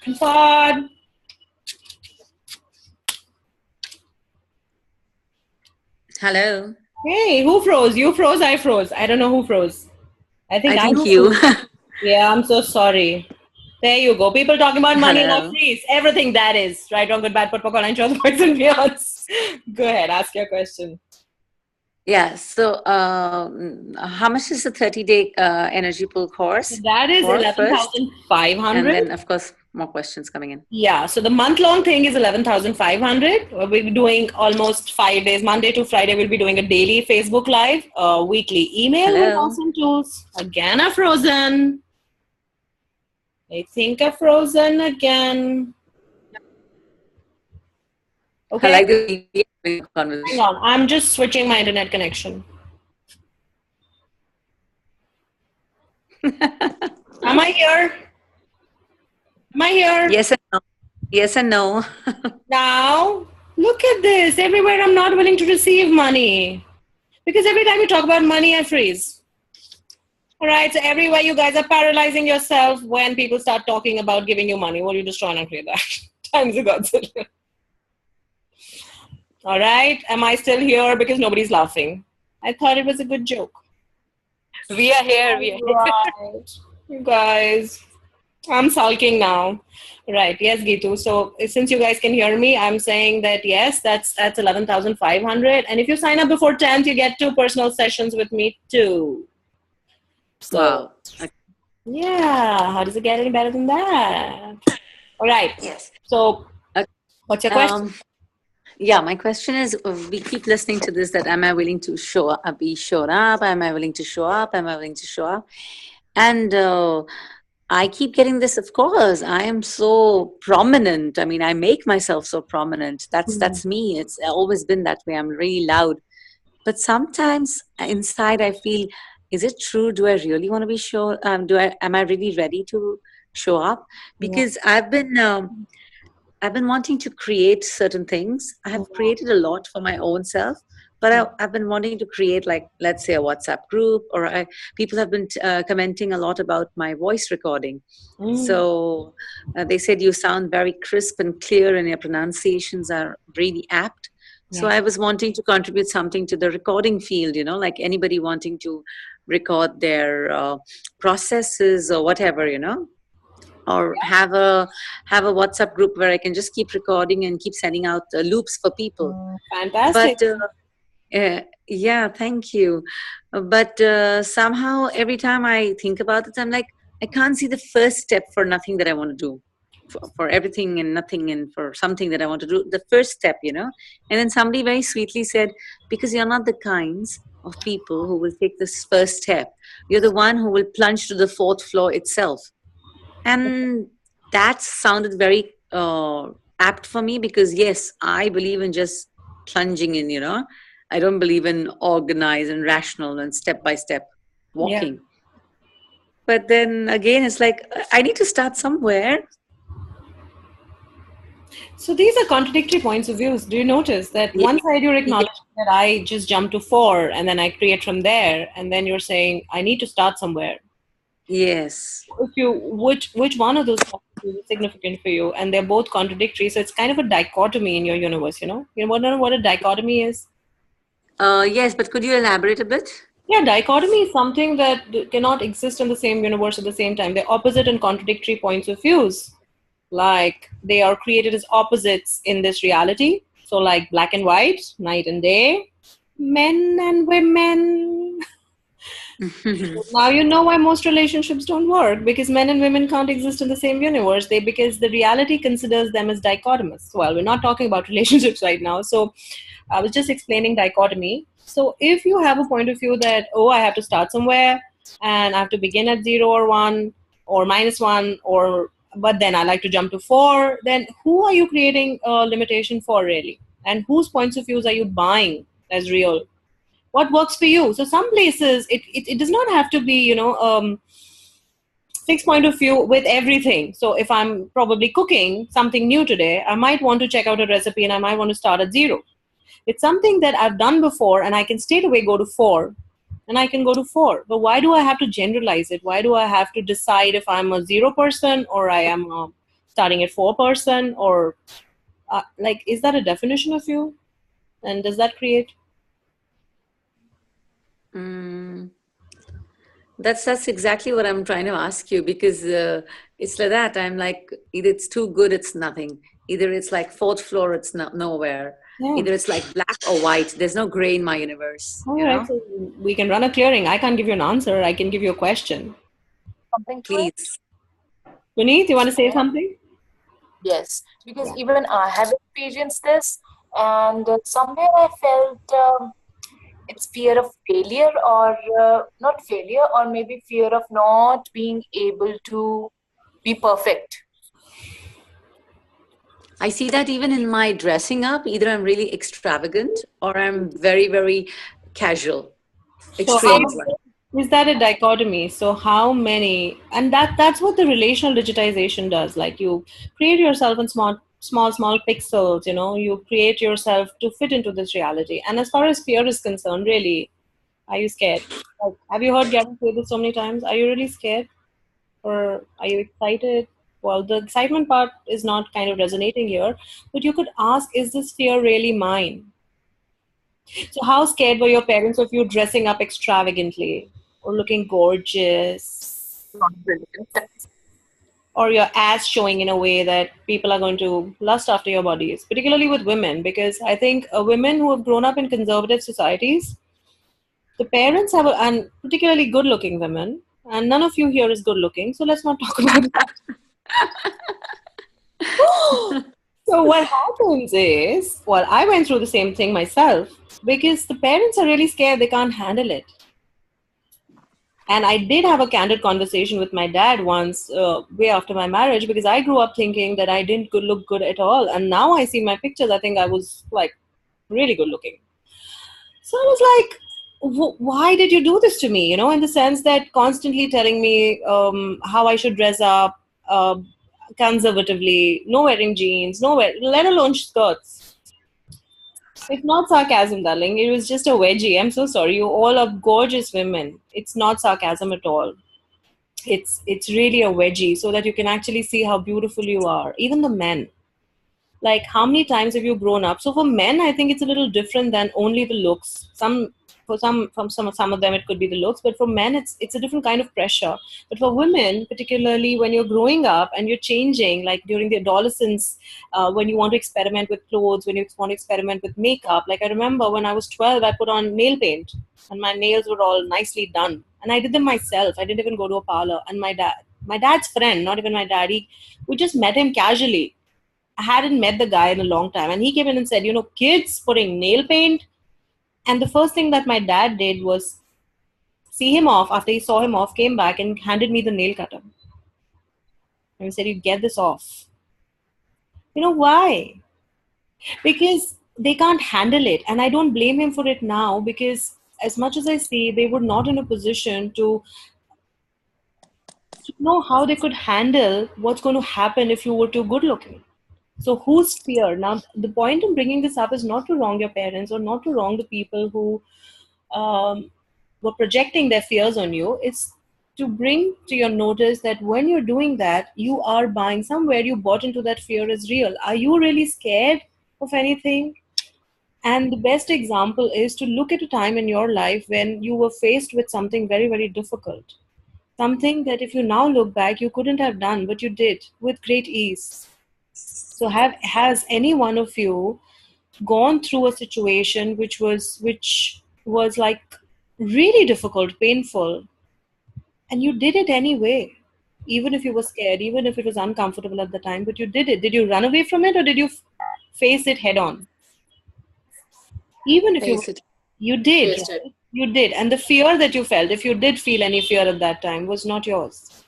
Confirm. Hello. Hey, who froze? You froze, I froze. I don't know who froze. I think you. Yeah, I'm so sorry. There you go. People talking about money, now Hello. freeze. Everything that is. Right, wrong, good, bad, put, popcorn, and shows, points and beyonds. Go ahead, ask your question. Yeah. So, how much is the 30-day energy pool course? That is for first? 11,500. And then, of course, more questions coming in. Yeah, so the month-long thing is 11,500. We'll be doing almost 5 days. Monday to Friday, we'll be doing a daily Facebook Live, weekly email with Hello. awesome tools. Again, are frozen. I think are frozen again. Okay. I like the conversation. Hang on, I'm just switching my internet connection. Am I here? Am I here? Yes and no. Yes and no. Now, look at this. Everywhere I'm not willing to receive money. Because every time you talk about money, I freeze. All right, so everywhere you guys are paralyzing yourself when people start talking about giving you money. Well, you just trying to clear that. Times a godzillion. All right, am I still here? Because nobody's laughing. I thought it was a good joke. We are here. We are here. Right. You guys, I'm sulking now. Right, yes, Gitu. So since you guys can hear me, I'm saying that yes, that's 11,500. And if you sign up before 10th, you get 2 personal sessions with me too. So, Wow. Okay. yeah, how does it get any better than that? All right. Yes. So, Okay. what's your question? Yeah, my question is, we keep listening to this, that am I willing to show up, be showed up? Am I willing to show up? Am I willing to show up? And I keep getting this, of course, I am so prominent. I mean, I make myself so prominent. That's me. It's always been that way. I'm really loud. But sometimes inside I feel, is it true? Do I really want to be shown? Am I really ready to show up? Because I've been wanting to create certain things. I have created a lot for my own self, but I've been wanting to create, like, let's say, a WhatsApp group, or people have been commenting a lot about my voice recording. So they said you sound very crisp and clear, and your pronunciations are really apt. So I was wanting to contribute something to the recording field, like anybody wanting to record their processes or whatever, or have a WhatsApp group where I can just keep recording and keep sending out loops for people. Fantastic. But yeah, thank you. But somehow every time I think about it, I'm like, I can't see the first step for nothing that I want to do. For everything and nothing, and for something that I want to do, the first step, And then somebody very sweetly said, because you're not the kinds of people who will take this first step. You're the one who will plunge to the 4th floor itself. And that sounded very apt for me, because yes, I believe in just plunging in, I don't believe in organized and rational and step-by-step walking. But then again, it's like, I need to start somewhere. So these are contradictory points of views. Do you notice that one side you're acknowledging that I just jump to 4 and then I create from there, and then you're saying I need to start somewhere. Yes. Which one of those is significant for you? And they're both contradictory, so it's kind of a dichotomy in your universe. You want to know what a dichotomy is? Yes, but could you elaborate a bit? Yeah, dichotomy is something that cannot exist in the same universe at the same time. They're opposite and contradictory points of views. Like, they are created as opposites in this reality. So like black and white, night and day, men and women. Now you know why most relationships don't work, because men and women can't exist in the same universe. Because the reality considers them as dichotomous. Well, we're not talking about relationships right now. So I was just explaining dichotomy. So if you have a point of view that, I have to start somewhere and I have to begin at 0 or 1 or -1, but then I like to jump to 4, then who are you creating a limitation for, really? And whose points of views are you buying as real? What works for you? So some places, it does not have to be, fixed point of view with everything. So if I'm probably cooking something new today, I might want to check out a recipe and I might want to start at 0. It's something that I've done before and I can straight away go to 4 and I can go to 4. But why do I have to generalize it? Why do I have to decide if I'm a 0 person or I am starting at 4 person or like, is that a definition of you? And does that create? That's exactly what I'm trying to ask you, because it's like that. I'm like, either it's too good, it's nothing. Either it's like fourth floor, it's not nowhere. Yeah. Either it's like black or white. There's no gray in my universe. All right, so we can run a clearing. I can't give you an answer. I can give you a question. Something to it? Please. Puneet, you want to say something? Yes, because even I have experienced this, and somewhere I felt it's fear of failure, or not failure, or maybe fear of not being able to be perfect. I see that even in my dressing up. Either I'm really extravagant or I'm very, very casual. Extreme. Is that a dichotomy? So how many, and that's what the relational digitization does. Like you create yourself in small pixels, you know, you create yourself to fit into this reality. And as far as fear is concerned, really, are you scared? Like, have you heard Gavin say this so many times? Are you really scared? Or are you excited? Well, the excitement part is not kind of resonating here, but you could ask, is this fear really mine? So how scared were your parents of you dressing up extravagantly or looking gorgeous? Or your ass showing in a way that people are going to lust after your bodies, particularly with women, because I think women who have grown up in conservative societies, the parents have, and particularly good-looking women, and none of you here is good-looking, so let's not talk about that. So what happens is, well, I went through the same thing myself because the parents are really scared they can't handle it. And I did have a candid conversation with my dad once, way after my marriage, because I grew up thinking that I didn't look good at all. And now I see my pictures, I think I was like really good looking. So I was like, why did you do this to me? You know, in the sense that constantly telling me how I should dress up conservatively, no wearing jeans, let alone skirts. It's not sarcasm, darling. It was just a wedgie. I'm so sorry. You all are gorgeous women. It's not sarcasm at all. It's really a wedgie so that you can actually see how beautiful you are. Even the men. Like, how many times have you grown up? So for men, I think it's a little different than only the looks. Some of them it could be the looks, but for men it's a different kind of pressure. But for women, particularly when you're growing up and you're changing, like during the adolescence, when you want to experiment with clothes, when you want to experiment with makeup. Like I remember when I was 12, I put on nail paint and my nails were all nicely done, and I did them myself. I didn't even go to a parlor. And my dad's friend, not even my daddy, we just met him casually. I hadn't met the guy in a long time, and he came in and said, you know, kids putting nail paint. And the first thing that my dad did was see him off. After he saw him off, came back and handed me the nail cutter. And he said, you get this off. You know why? Because they can't handle it. And I don't blame him for it now, because as much as I see, they were not in a position to know how they could handle what's going to happen if you were too good looking. So whose fear? Now, the point in bringing this up is not to wrong your parents or not to wrong the people who were projecting their fears on you. It's to bring to your notice that when you're doing that, you are buying somewhere you bought into that fear is real. Are you really scared of anything? And the best example is to look at a time in your life when you were faced with something very, very difficult. Something that if you now look back, you couldn't have done, but you did with great ease. So has any one of you gone through a situation which was like really difficult, painful, and you did it anyway, even if you were scared, even if it was uncomfortable at the time, but you did it. Did you run away from it or did you face it head on? Even if you did, right? You did. And the fear that you felt, if you did feel any fear at that time, was not yours.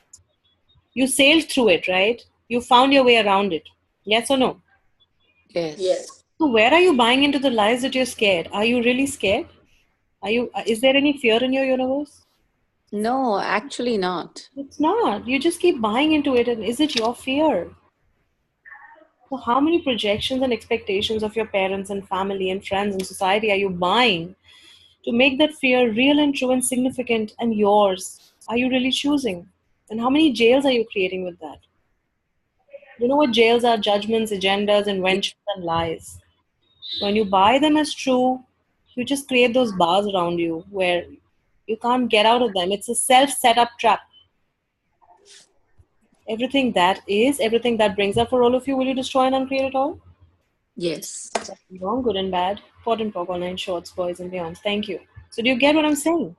You sailed through it, right? You found your way around it. Yes or no? Yes. So where are you buying into the lies that you're scared? Are you really scared? Is there any fear in your universe? No, actually not. It's not. You just keep buying into it, and is it your fear? So how many projections and expectations of your parents and family and friends and society are you buying to make that fear real and true and significant and yours? Are you really choosing? And how many jails are you creating with that? You know what jails are? Judgments, agendas, inventions, and lies. When you buy them as true, you just create those bars around you where you can't get out of them. It's a self set up trap. Everything that brings up for all of you, will you destroy and uncreate it all? Yes. Wrong, good and bad, pot and pop, online shorts, boys and beyonds. Thank you. So do you get what I'm saying?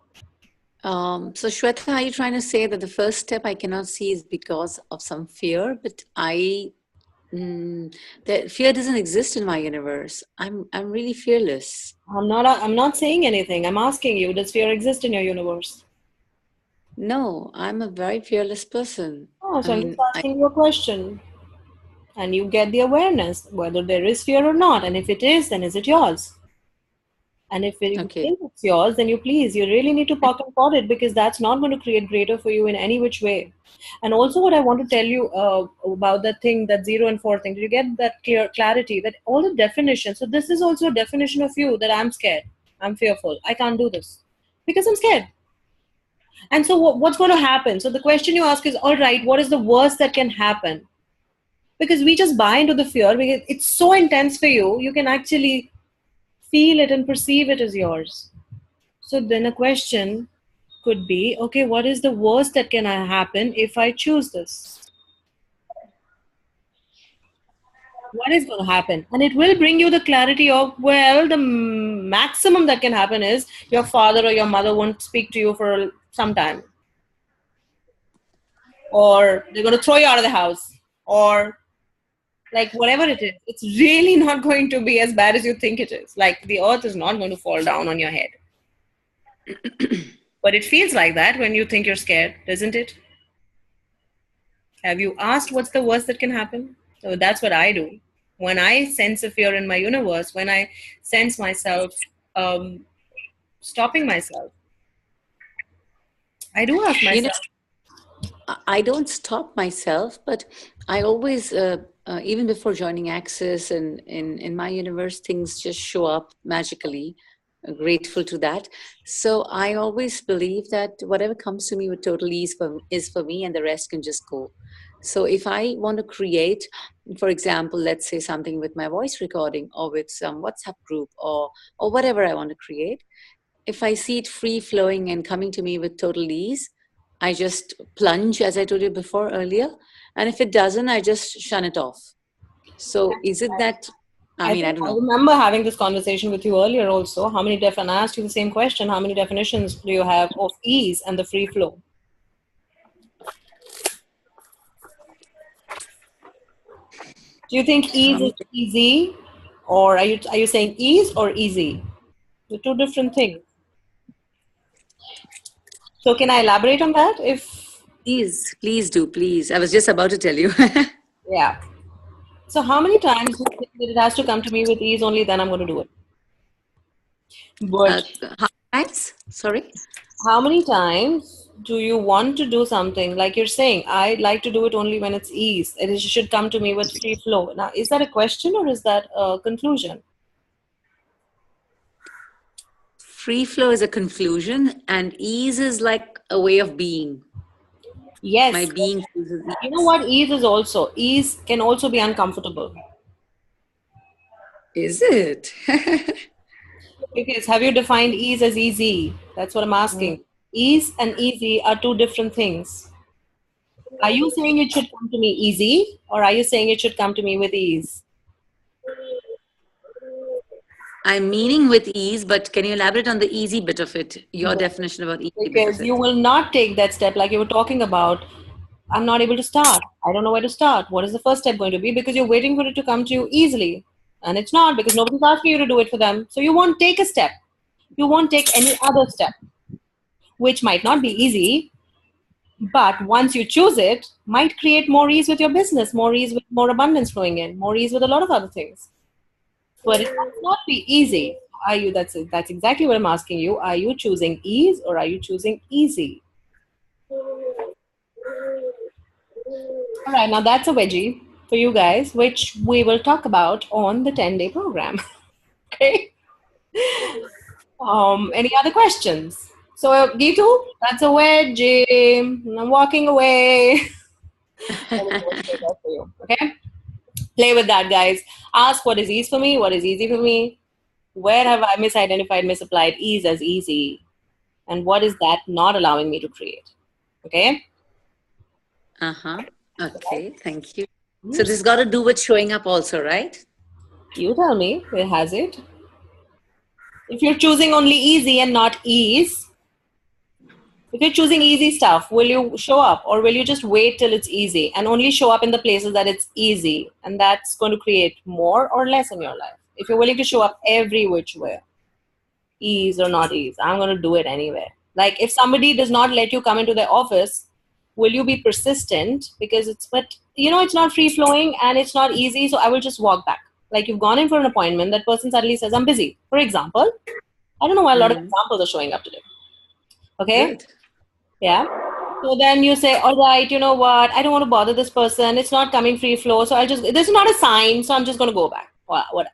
So Shweta, are you trying to say that the first step I cannot see is because of some fear? But that fear doesn't exist in my universe. I'm really fearless. I'm not saying anything. I'm asking you, does fear exist in your universe? No, I'm a very fearless person. Oh, so I I'm just mean, asking you a question. And you get the awareness whether there is fear or not. And if it is, then is it yours? And if you okay. think it's yours, then you really need to park and pot it, because that's not going to create greater for you in any which way. And also, what I want to tell you about that thing, that 0 and 4 thing, did you get that clarity that all the definitions? So this is also a definition of you, that I'm scared, I'm fearful, I can't do this because I'm scared. And so what's going to happen? So the question you ask is, all right, what is the worst that can happen? Because we just buy into the fear because it's so intense for you, you can actually feel it and perceive it as yours. So then a question could be, okay, what is the worst that can happen if I choose this? What is going to happen? And it will bring you the clarity of, well, the maximum that can happen is your father or your mother won't speak to you for some time. Or they're going to throw you out of the house. Or like whatever it is, it's really not going to be as bad as you think it is. Like the earth is not going to fall down on your head. But it feels like that when you think you're scared, doesn't it? Have you asked what's the worst that can happen? So that's what I do. When I sense a fear in my universe, when I sense myself stopping myself, I do ask myself. I don't stop myself, but I always, even before joining Access and in my universe, things just show up magically. Grateful to that. So I always believe that whatever comes to me with total ease is for me, and the rest can just go. So if I want to create, for example, let's say something with my voice recording or with some WhatsApp group or whatever I want to create, if I see it free flowing and coming to me with total ease, I just plunge, as I told you before earlier. And if it doesn't, I just shun it off. So is it that, I don't know. I remember having this conversation with you earlier also. And I asked you the same question. How many definitions do you have of ease and the free flow? Do you think ease is easy, or are you saying ease or easy? They're two different things. So can I elaborate on that? Please do, please. I was just about to tell you. Yeah. So how many times do you think that it has to come to me with ease only, then I'm going to do it? But How many times? Sorry? how many times do you want to do something? Like you're saying, I like to do it only when it's ease. It should come to me with free flow. Now, is that a question or is that a conclusion? Free flow is a conclusion, and ease is like a way of being. Yes. My being. You know what ease is also? Ease can also be uncomfortable. Is it? Because have you defined ease as easy? That's what I'm asking. Ease and easy are two different things. Are you saying it should come to me easy, or are you saying it should come to me with ease? I'm meaning with ease, but can you elaborate on the easy bit of it? Your definition about easy bit of Because it. you will not take that step like you were talking about. I'm not able to start. I don't know where to start. What is the first step going to be? Because you're waiting for it to come to you easily. And it's not, because nobody's asking you to do it for them. So you won't take a step. You won't take any other step, which might not be easy. But once you choose it, might create more ease with your business, more ease with more abundance flowing in, more ease with a lot of other things. But it might not be easy. That's exactly what I'm asking you. Are you choosing ease or are you choosing easy? All right, now that's a wedgie for you guys, which we will talk about on the 10-day program. Okay. Any other questions? So, Gitu, that's a wedgie. I'm walking away. For you. Okay. Play with that, guys. Ask what is easy for me, what is easy for me. Where have I misidentified, misapplied ease as easy? And what is that not allowing me to create? Okay. Uh-huh. Okay, thank you. So this got to do with showing up also, right? You tell me, where has it? If you're choosing only easy and not ease, if you're choosing easy stuff, will you show up or will you just wait till it's easy and only show up in the places that it's easy? And that's going to create more or less in your life. If you're willing to show up every which way, ease or not ease, I'm going to do it anyway. Like if somebody does not let you come into their office, will you be persistent? Because but it's not free flowing and it's not easy. So I will just walk back. Like you've gone in for an appointment, that person suddenly says, I'm busy. For example, I don't know why a lot of examples are showing up today. Okay. Good. Yeah. So then you say, all right, you know what? I don't want to bother this person. It's not coming free flow. So this is not a sign. So I'm just going to go back. What?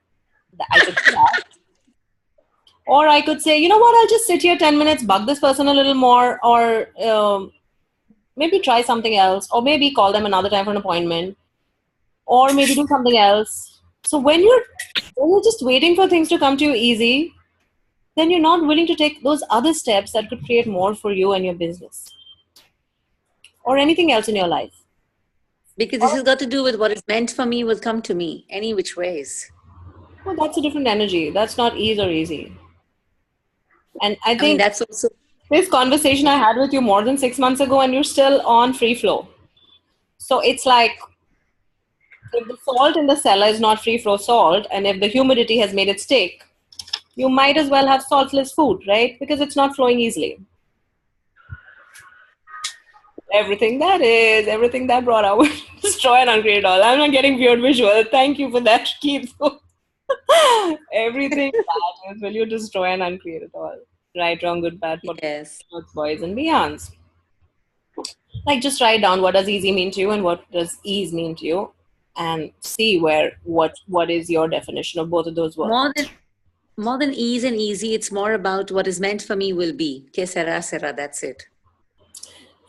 I could do that. Or I could say, you know what? I'll just sit here 10 minutes, bug this person a little more, or maybe try something else, or maybe call them another time for an appointment, or maybe do something else. So when you're just waiting for things to come to you easy, then you're not willing to take those other steps that could create more for you and your business or anything else in your life. Because this has got to do with what is meant for me will come to me, any which ways. Well, that's a different energy. That's not ease or easy. And I think that's also this conversation I had with you more than 6 months ago and you're still on free flow. So it's like if the salt in the cellar is not free flow salt and if the humidity has made it stick, you might as well have saltless food, right? Because it's not flowing easily. Everything that brought out will destroy and uncreate all. I'm not getting weird visual. Thank you for that, Keith. Everything that is will you destroy and uncreate it all. Right, wrong, good, bad, for yes. boys and beyonds. Like just write down what does easy mean to you and what does ease mean to you and see what is your definition of both of those words. More than ease and easy, it's more about what is meant for me will be. Que sera, sera, that's it.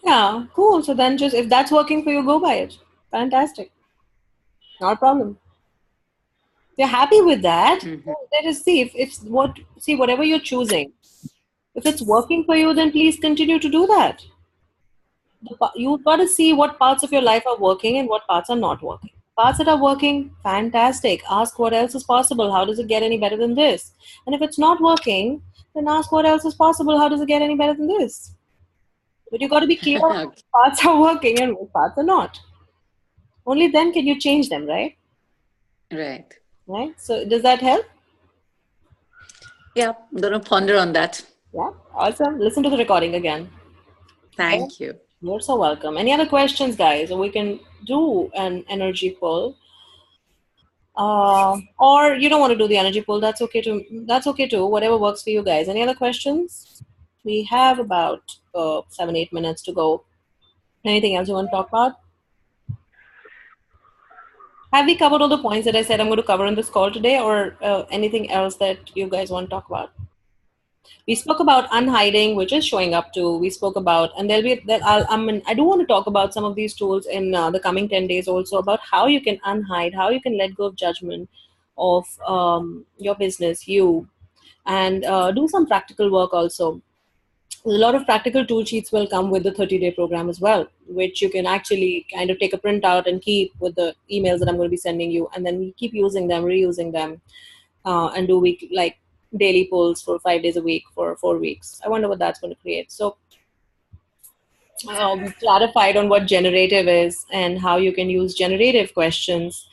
Yeah, cool. So then just if that's working for you, go by it. Fantastic. Not a problem. If you're happy with that, let us see if whatever you're choosing. If it's working for you, then please continue to do that. You've got to see what parts of your life are working and what parts are not working. Parts that are working, fantastic. Ask what else is possible. How does it get any better than this? And if it's not working, then ask what else is possible. How does it get any better than this? But you've got to be clear which parts are working and which parts are not. Only then can you change them, right? Right. Right. So does that help? Yeah, I'm going to ponder on that. Yeah. Awesome. Listen to the recording again. Thank you. You're so welcome. Any other questions, guys? Or we can do an energy pull. Or you don't want to do the energy pull. That's okay too. That's okay too. Whatever works for you guys. Any other questions? We have about 7-8 minutes to go. Anything else you want to talk about? Have we covered all the points that I said I'm going to cover on this call today, or anything else that you guys want to talk about? We spoke about unhiding, which is showing up to. We spoke about, and there'll be that. I do want to talk about some of these tools in the coming 10 days also about how you can unhide, how you can let go of judgment of your business, and do some practical work also. A lot of practical tool sheets will come with the 30-day program as well, which you can actually kind of take a printout and keep with the emails that I'm going to be sending you, and then we keep using them, reusing them, and do daily polls for 5 days a week for 4 weeks. I wonder what that's going to create. So we clarified on what generative is and how you can use generative questions.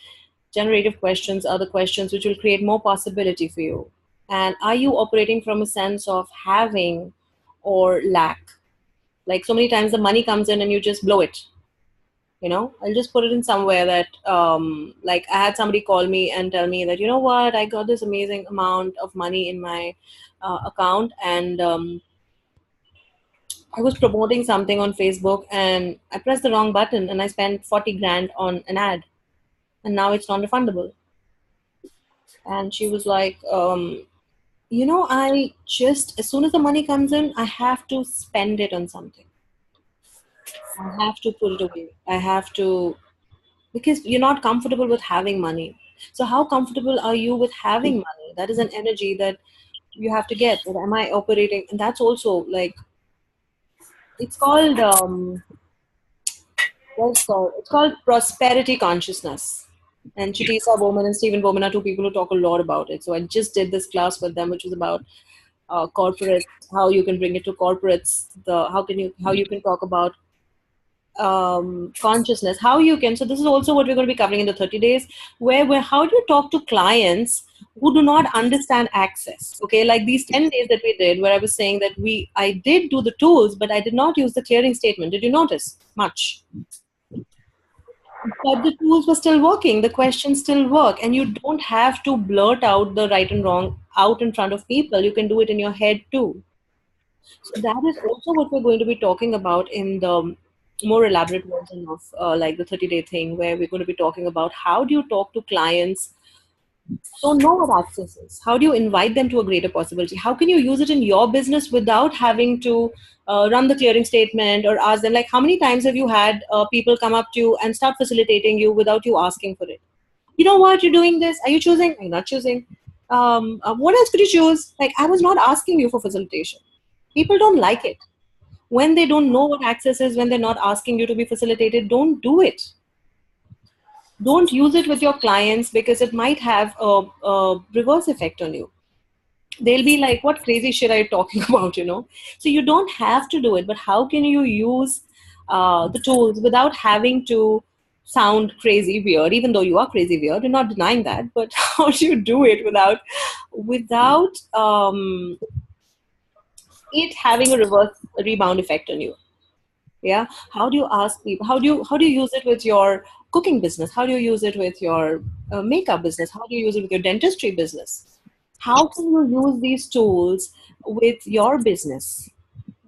Generative questions are the questions which will create more possibility for you. And are you operating from a sense of having or lack? Like so many times the money comes in and you just blow it. I'll just put it in somewhere that like I had somebody call me and tell me that, you know what, I got this amazing amount of money in my account and I was promoting something on Facebook and I pressed the wrong button and I spent 40 grand on an ad and now it's non-refundable. And she was like, I just, as soon as the money comes in, I have to spend it on something. I have to put it away. I have to, because you're not comfortable with having money. So how comfortable are you with having money? That is an energy that you have to get. That am I operating? And that's also like, it's called, what's it called? It's called prosperity consciousness. And Chitisa Bowman and Stephen Bowman are two people who talk a lot about it. So I just did this class with them, which was about corporate, how you can bring it to corporates, how you can talk about consciousness, how you can. So this is also what we're going to be covering in the 30 days, where how do you talk to clients who do not understand access? Okay, like these 10 days that we did, where I was saying that I did do the tools, but I did not use the clearing statement. Did you notice much? But the tools were still working, the questions still work, and you don't have to blurt out the right and wrong out in front of people. You can do it in your head too. So that is also what we're going to be talking about in the more elaborate version of like the 30-day thing, where we're going to be talking about how do you talk to clients who don't know what access is? How do you invite them to a greater possibility? How can you use it in your business without having to run the clearing statement or ask them? Like, how many times have you had people come up to you and start facilitating you without you asking for it? You know what, you're doing this. Are you choosing? Are you not choosing? What else could you choose? Like, I was not asking you for facilitation. People don't like it. When they don't know what access is, when they're not asking you to be facilitated, don't do it. Don't use it with your clients because it might have a reverse effect on you. They'll be like, what crazy shit are you talking about, So you don't have to do it, but how can you use the tools without having to sound crazy weird, even though you are crazy weird? You're not denying that, but how do you do it without it having a reverse rebound effect on you? Yeah. How do you ask people? How do you use it with your cooking business? How do you use it with your makeup business? How do you use it with your dentistry business? How can you use these tools with your business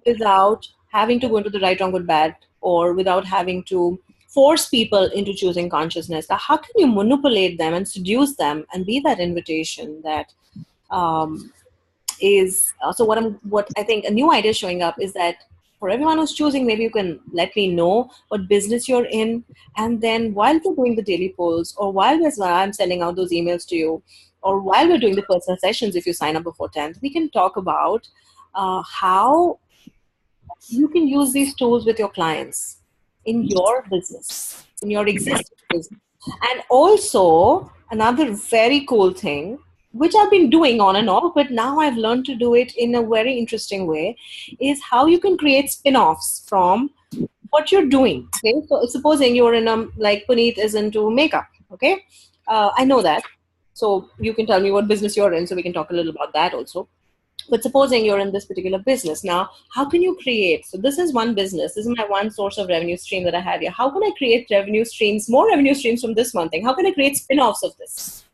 without having to go into the right, wrong, good, bad, or without having to force people into choosing consciousness? How can you manipulate them and seduce them and be that invitation that is so what I think a new idea showing up is that for everyone who's choosing, maybe you can let me know what business you're in, and then while we're doing the daily polls, or while I'm sending out those emails to you, or while we're doing the personal sessions, if you sign up before 10th, we can talk about how you can use these tools with your clients in your business, in your existing business. And also, another very cool thing, which I've been doing on and off, but now I've learned to do it in a very interesting way, is how you can create spin-offs from what you're doing. Okay, so supposing you're in like Puneet is into makeup. Okay, I know that. So you can tell me what business you're in, so we can talk a little about that also. But supposing you're in this particular business now, how can you create? So this is one business. This is my one source of revenue stream that I have here. How can I create revenue streams, more revenue streams from this one thing? How can I create spin-offs of this?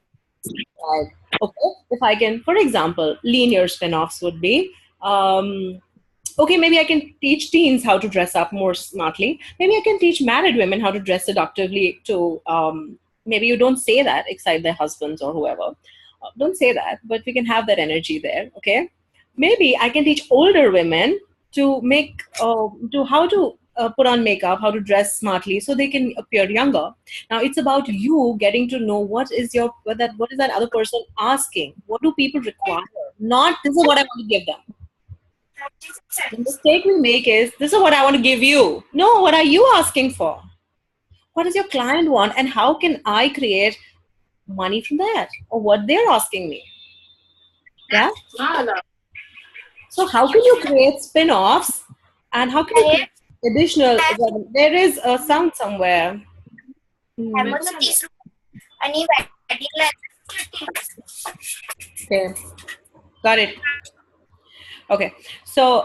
Okay, if I can, for example, linear spin-offs would be, okay, maybe I can teach teens how to dress up more smartly. Maybe I can teach married women how to dress seductively to, maybe you don't say that, excite their husbands or whoever. Don't say that, but we can have that energy there, okay? Maybe I can teach older women to to how to put on makeup, how to dress smartly so they can appear younger. Now it's about you getting to know what is that other person asking? What do people require? Not this is what I want to give them. The mistake we make is this is what I want to give you. No, what are you asking for? What does your client want, and how can I create money from that, or what they're asking me? Yeah. So how can you create spin-offs, and how can you create additional? There is a sound somewhere. Okay, got it. Okay, so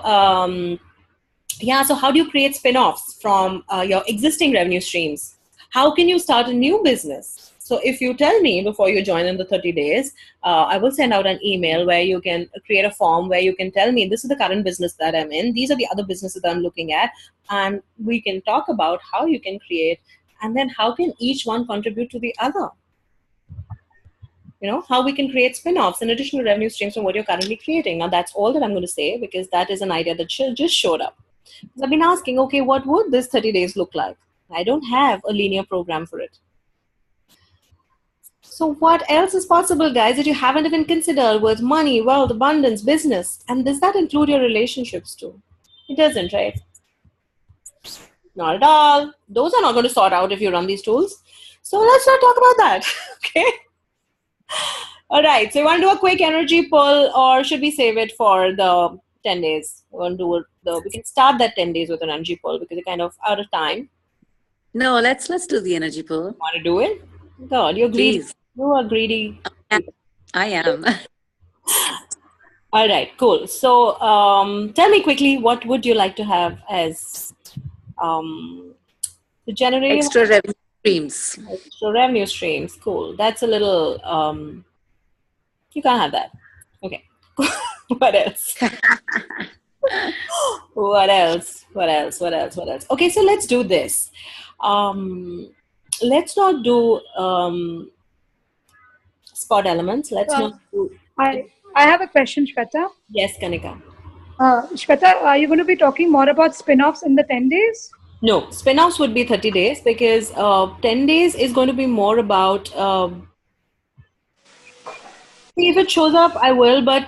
yeah, so how do you create spin-offs from your existing revenue streams? How can you start a new business So if you tell me before you join in the 30 days, I will send out an email where you can create a form where you can tell me this is the current business that I'm in, these are the other businesses that I'm looking at, and we can talk about how you can create, and then how can each one contribute to the other. How we can create spin-offs and additional revenue streams from what you're currently creating. Now that's all that I'm going to say, because that is an idea that just showed up. I've been asking, okay, what would this 30 days look like? I don't have a linear program for it. So what else is possible, guys, that you haven't even considered with money, wealth, abundance, business? And does that include your relationships too? It doesn't, right? Not at all. Those are not going to sort out if you run these tools. So let's not talk about that. Okay. All right. So you want to do a quick energy pull, or should we save it for the 10 days? We can start that 10 days with an energy pull because we're kind of out of time. No, let's do the energy pull. Want to do it? God, you're greedy. Please. You are greedy. I am. All right, cool. So tell me quickly, what would you like to have as the generative? Extra revenue streams. Extra revenue streams. Cool. That's a little, you can't have that. Okay. What else? What else? Okay, so let's do this. Let's not do spot elements. Let's not do... I have a question, Shweta. Yes, Kanika. Shweta, are you going to be talking more about spin-offs in the 10 days? No, spin-offs would be 30 days because 10 days is going to be more about... if it shows up, I will, but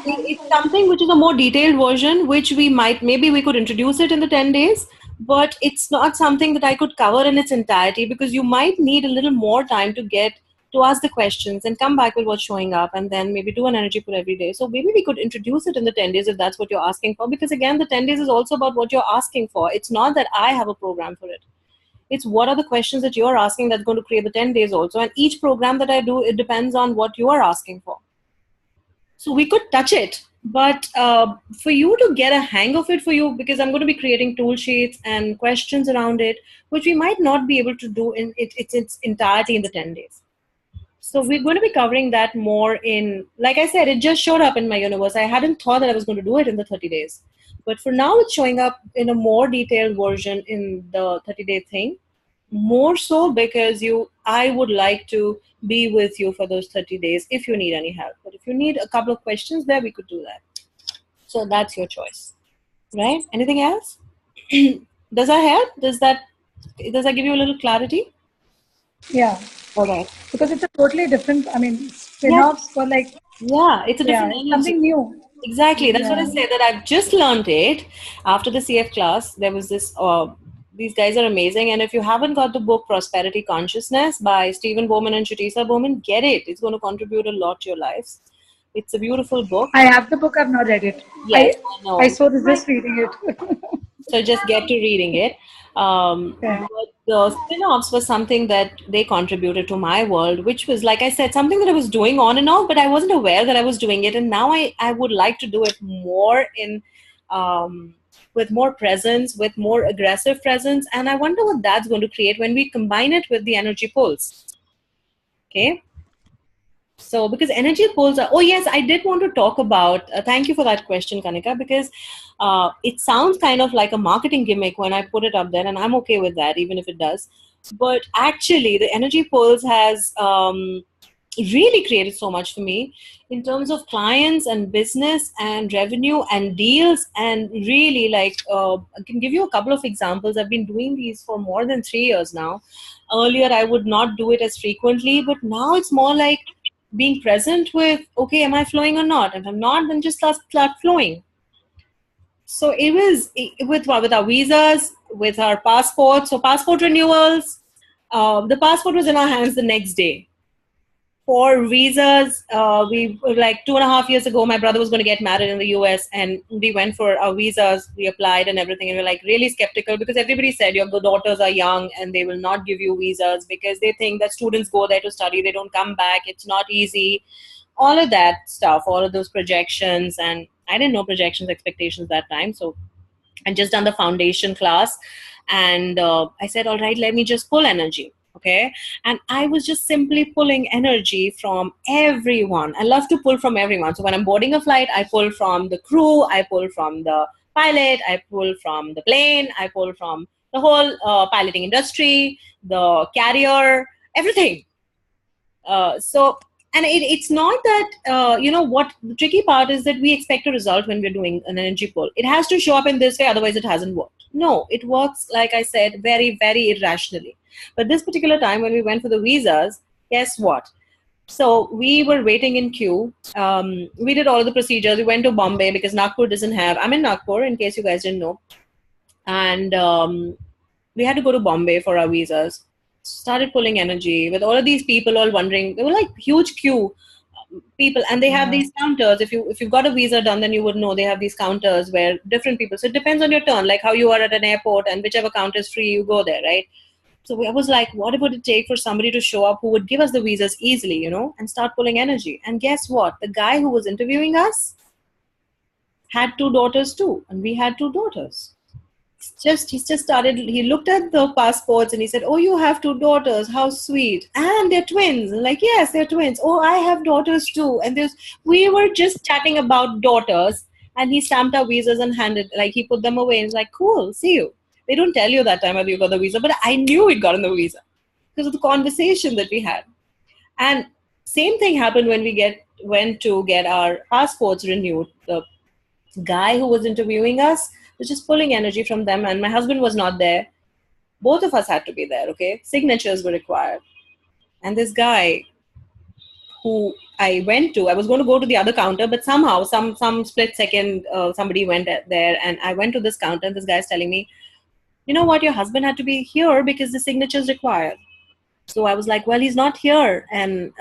it's something which is a more detailed version, which maybe we could introduce it in the 10 days, but it's not something that I could cover in its entirety because you might need a little more time to ask the questions and come back with what's showing up, and then maybe do an energy pull every day. So maybe we could introduce it in the 10 days if that's what you're asking for, because again, the 10 days is also about what you're asking for. It's not that I have a program for it. It's what are the questions that you're asking that's going to create the 10 days also. And each program that I do, it depends on what you are asking for. So we could touch it, but for you to get a hang of it because I'm going to be creating tool sheets and questions around it, which we might not be able to do in its entirety in the 10 days. So we're going to be covering that more in, like I said, it just showed up in my universe. I hadn't thought that I was going to do it in the 30 days. But for now, it's showing up in a more detailed version in the 30-day thing. More so because I would like to be with you for those 30 days if you need any help. But if you need a couple of questions there, we could do that. So that's your choice. Right? Anything else? Does that help? Does that give you a little clarity? Yeah. All right. Because it's a totally different, spin-offs for like... Yeah, it's a different energy. Something new. Exactly. That's what I say, that I've just learned it after the CF class. There was this, these guys are amazing. And if you haven't got the book Prosperity Consciousness by Stephen Bowman and Shatisa Bowman, get it. It's going to contribute a lot to your lives. It's a beautiful book. I have the book. I've not read it. Yes, I know. I saw this reading it. So just get to reading it. But the spin-offs was something that they contributed to my world, which was, like I said, something that I was doing on and off, but I wasn't aware that I was doing it. And now I would like to do it more with more presence, with more aggressive presence. And I wonder what that's going to create when we combine it with the energy pulls. Okay. So, because energy pulls are, oh yes, I did want to talk about, thank you for that question, Kanika, because it sounds kind of like a marketing gimmick when I put it up there, and I'm okay with that, even if it does. But actually, the energy pulls has really created so much for me in terms of clients and business and revenue and deals. And really, I can give you a couple of examples. I've been doing these for more than 3 years now. Earlier, I would not do it as frequently, but now it's more like being present with, okay, am I flowing or not? If I'm not, then just start flowing. So it was with our visas, with our passports, so passport renewals, the passport was in our hands the next day. For visas, we like 2.5 years ago, my brother was going to get married in the US, and we went for our visas, we applied and everything, and we were like really skeptical because everybody said your daughters are young and they will not give you visas because they think that students go there to study, they don't come back, it's not easy, all of that stuff, all of those projections. And I didn't know projections, expectations that time. So I just done the foundation class, and I said, all right, let me just pull energy. Okay. And I was just simply pulling energy from everyone. I love to pull from everyone. So when I'm boarding a flight, I pull from the crew, I pull from the pilot, I pull from the plane, I pull from the whole piloting industry, the carrier, everything. So, and it's not that, what the tricky part is that we expect a result when we're doing an energy pull. It has to show up in this way, otherwise it hasn't worked. No, it works, like I said, very, very irrationally. But this particular time when we went for the visas, guess what? So we were waiting in queue. We did all the procedures. We went to Bombay because Nagpur doesn't have, I'm in Nagpur in case you guys didn't know. And we had to go to Bombay for our visas. Started pulling energy with all of these people all wondering. They were like huge queue people, and they have these counters. If you've got a visa done, then you would know they have these counters where different people. So it depends on your turn, like how you are at an airport, and whichever counter is free, you go there, right? So I was like, what would it take for somebody to show up who would give us the visas easily, and start pulling energy? And guess what? The guy who was interviewing us had 2 daughters too, and we had 2 daughters. He looked at the passports and he said, oh, you have 2 daughters, how sweet, and they're twins. And like, yes, they're twins. Oh, I have daughters too. And we were just chatting about daughters, and he stamped our visas and he put them away, and he's like, cool, see you. They don't tell you that time whether you got the visa, but I knew we'd gotten the visa because of the conversation that we had. And same thing happened when we went to get our passports renewed. The guy who was interviewing us was just pulling energy from them, and my husband was not there. Both of us had to be there, okay? Signatures were required. And this guy who I was going to go to the other counter, but somehow, some split second, somebody went there, and I went to this counter, and this guy's telling me, you know what, your husband had to be here because the signature's required. So I was like, well, he's not here, and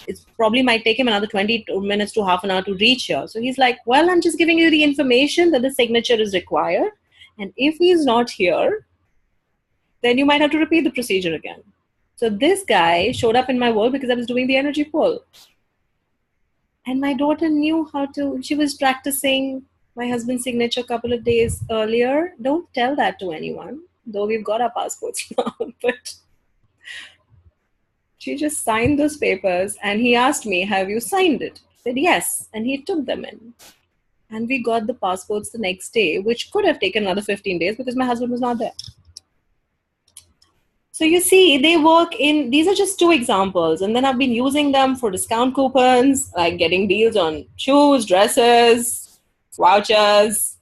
it probably might take him another 20 minutes to half an hour to reach here. So he's like, well, I'm just giving you the information that the signature is required. And if he's not here, then you might have to repeat the procedure again. So this guy showed up in my world because I was doing the energy pull. And my daughter knew she was practicing my husband's signature a couple of days earlier. Don't tell that to anyone, though we've got our passports now, but she just signed those papers, and he asked me, have you signed it? I said, yes. And he took them in. And we got the passports the next day, which could have taken another 15 days because my husband was not there. So you see, these are just 2 examples. And then I've been using them for discount coupons, like getting deals on shoes, dresses, vouchers,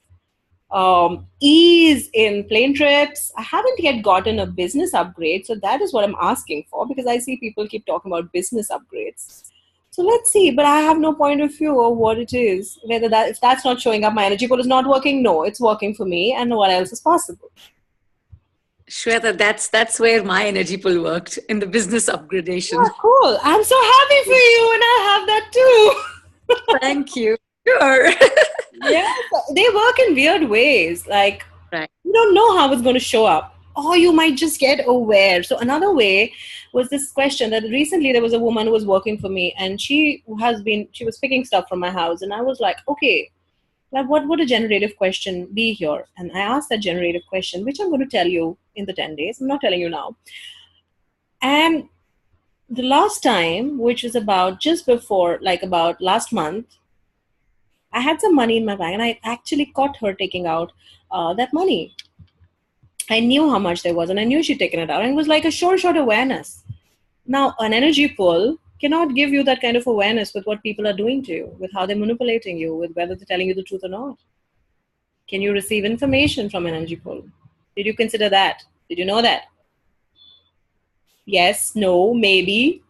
ease in plane trips. I haven't yet gotten a business upgrade, so that is what I'm asking for, because I see people keep talking about business upgrades. So let's see, but I have no point of view of what it is. If that's not showing up, my energy pool is not working. No, it's working for me, and what else is possible? Shweta, that's where my energy pool worked, in the business upgradation. Oh, cool. I'm so happy for you, and I have that too. Thank you. Sure. Yeah, they work in weird ways. Like, right. You don't know how it's going to show up, or you might just get aware. So another way was this question that recently there was a woman who was working for me, and she was picking stuff from my house, and I was like, okay, like what would a generative question be here? And I asked that generative question, which I'm going to tell you in the 10 days. I'm not telling you now. And the last time, which was about last month, I had some money in my bag, and I actually caught her taking out that money. I knew how much there was, and I knew she'd taken it out, and it was like a short awareness. Now, an energy pull cannot give you that kind of awareness with what people are doing to you, with how they're manipulating you, with whether they're telling you the truth or not. Can you receive information from an energy pull? Did you consider that? Did you know that? Yes, no, maybe.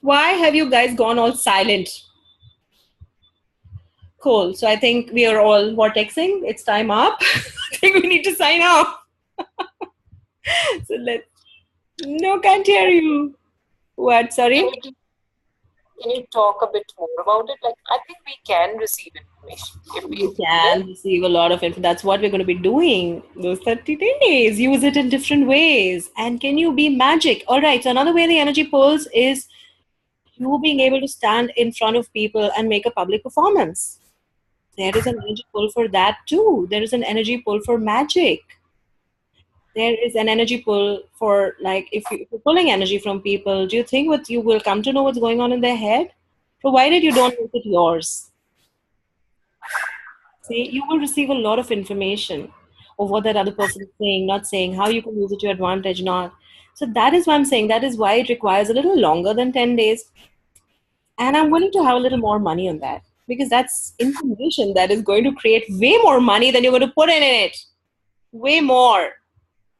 Why have you guys gone all silent? Cool. So I think we are all vortexing. It's time up. I think we need to sign off. So no, can't hear you. What? Sorry? Can you talk a bit more about it? Like, I think we can receive information. If we can receive a lot of info. That's what we're going to be doing those 30 days. Use it in different ways. And can you be magic? All right. So another way the energy pulls is you being able to stand in front of people and make a public performance. There is an energy pull for that too. There is an energy pull for magic. there is an energy pull for, like, if you're pulling energy from people, do you think what you will come to know what's going on in their head? Provided you don't make it yours. See, you will receive a lot of information of what that other person is saying, not saying, how you can use it to your advantage, not. So that is why I'm saying that is why it requires a little longer than 10 days. And I'm willing to have a little more money on that because that's information that is going to create way more money than you're going to put in it. Way more.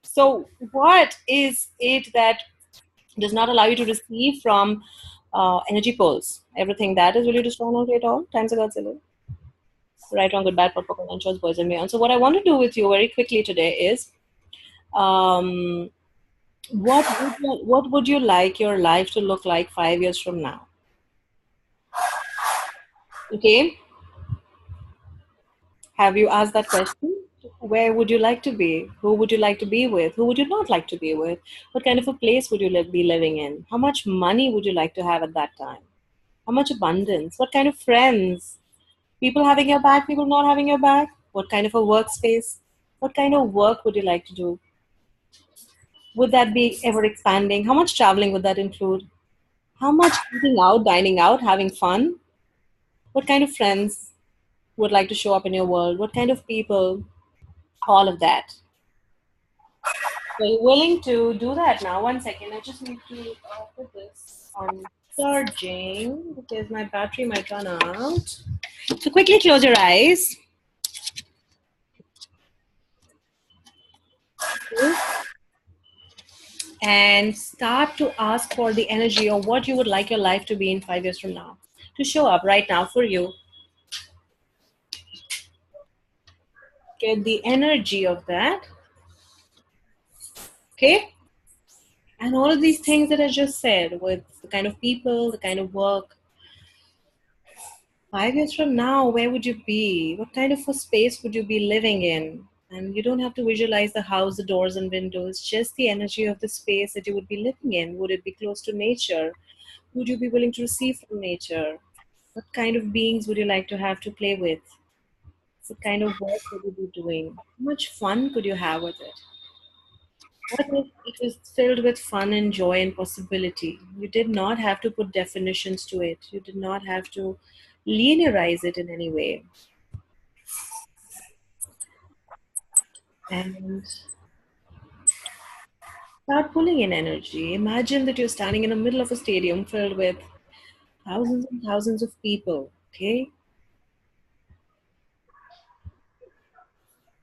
So, what is it that does not allow you to receive from energy pulls? Everything that is really destroyed not at all. Times are Godzilla. Right, wrong, good, bad, purple, controls, boys and beyond. So, what I want to do with you very quickly today is, um, what would you like your life to look like 5 years from now? Okay, have you asked that question? Where would you like to be? Who would you like to be with? Who would you not like to be with? What kind of a place would you be living in? How much money would you like to have at that time? How much abundance? What kind of friends? People having your back, people not having your back? What kind of a workspace? What kind of work would you like to do? Would that be ever expanding? How much traveling would that include? How much eating out, dining out, having fun? What kind of friends would like to show up in your world? What kind of people? All of that. So you're willing to do that now? One second, I just need to put this on charging because my battery might run out. So quickly close your eyes. And start to ask for the energy of what you would like your life to be in 5 years from now, to show up right now for you. Get the energy of that. Okay? And all of these things that I just said, with the kind of people, the kind of work. 5 years from now, where would you be? What kind of a space would you be living in? And you don't have to visualize the house, the doors and windows, just the energy of the space that you would be living in. Would it be close to nature? Would you be willing to receive from nature? What kind of beings would you like to have to play with? What kind of work would you be doing? How much fun could you have with it? What if it was filled with fun and joy and possibility? You did not have to put definitions to it. You did not have to linearize it in any way. And start pulling in energy. Imagine that you're standing in the middle of a stadium filled with thousands and thousands of people, okay?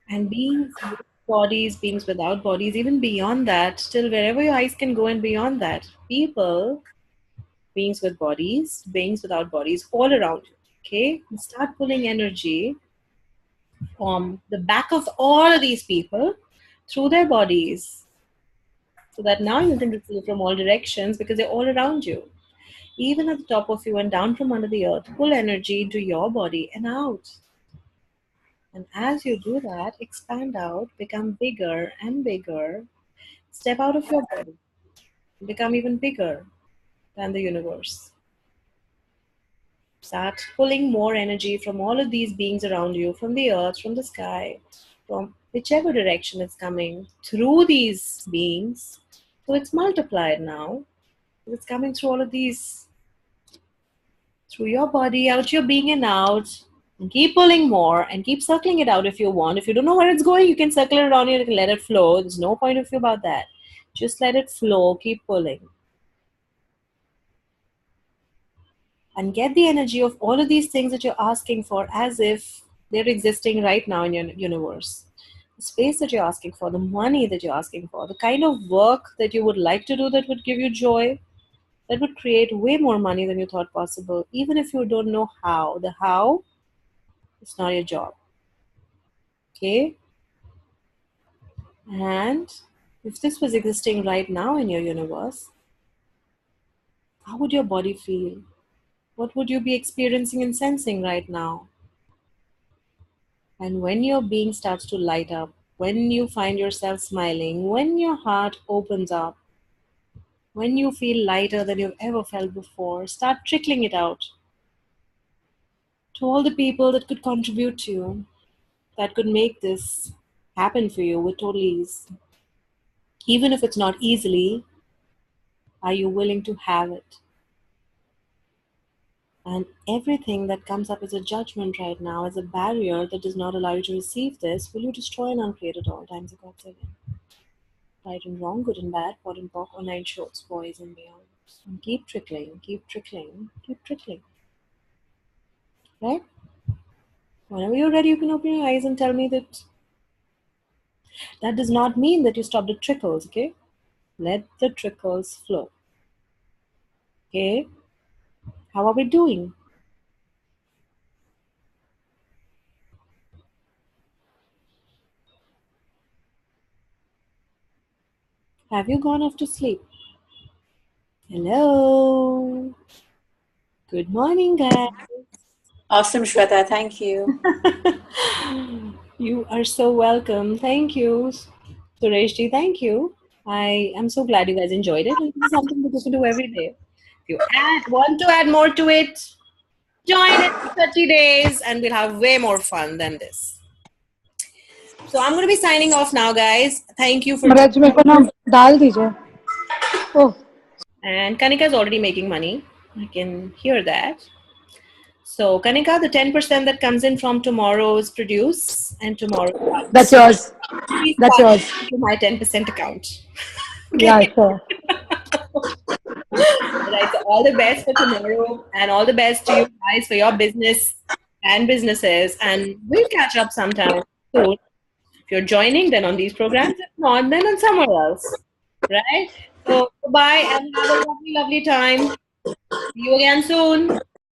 And beings with bodies, beings without bodies, even beyond that, still wherever your eyes can go and beyond that, people, beings with bodies, beings without bodies, all around you, okay? And start pulling energy from the back of all of these people through their bodies so that now you can receive from all directions because they're all around you. Even at the top of you and down from under the earth, pull energy into your body and out. And as you do that, expand out, become bigger and bigger. Step out of your body, become even bigger than the universe. Start pulling more energy from all of these beings around you, from the earth, from the sky, from whichever direction it's coming, through these beings. So it's multiplied now. It's coming through all of these, through your body, out your being and out. And keep pulling more and keep circling it out if you want. If you don't know where it's going, you can circle it around you and let it flow. There's no point of view about that. Just let it flow, keep pulling. And get the energy of all of these things that you're asking for as if they're existing right now in your universe. The space that you're asking for, the money that you're asking for, the kind of work that you would like to do that would give you joy, that would create way more money than you thought possible, even if you don't know how. The how, it's not your job. Okay? And if this was existing right now in your universe, how would your body feel? What would you be experiencing and sensing right now? And when your being starts to light up, when you find yourself smiling, when your heart opens up, when you feel lighter than you've ever felt before, start trickling it out to all the people that could contribute to you, that could make this happen for you with total ease. Even if it's not easily, are you willing to have it? And everything that comes up as a judgment right now, as a barrier that does not allow you to receive this, will you destroy and uncreate it all times of God's again? Right and wrong, good and bad, pot and pock, online shorts, boys and beyond. And keep trickling, keep trickling, keep trickling. Right? Whenever you're ready, you can open your eyes and tell me that that does not mean that you stop the trickles, okay? Let the trickles flow. Okay? How are we doing? Have you gone off to sleep? Hello? Good morning, guys. Awesome, Shweta. Thank you. You are so welcome. Thank you. Sureshji, thank you. I am so glad you guys enjoyed it. And this is something that you can do every day. If you want to add more to it, join it for 30 days and we'll have way more fun than this. So I'm going to be signing off now, guys. Thank you for महाराज मेरे को ना डाल दीजिए. Oh. And Kanika is already making money. I can hear that. So Kanika, the 10% that comes in from tomorrow's produce and tomorrow. That's yours. Please That's pass yours. it to my 10% account. Yeah, sure. Right, so all the best for tomorrow and all the best to you guys for your business and businesses. And we'll catch up sometime soon. If you're joining, then on these programs. If not, then on somewhere else. Right? So, goodbye and have a lovely, lovely time. See you again soon.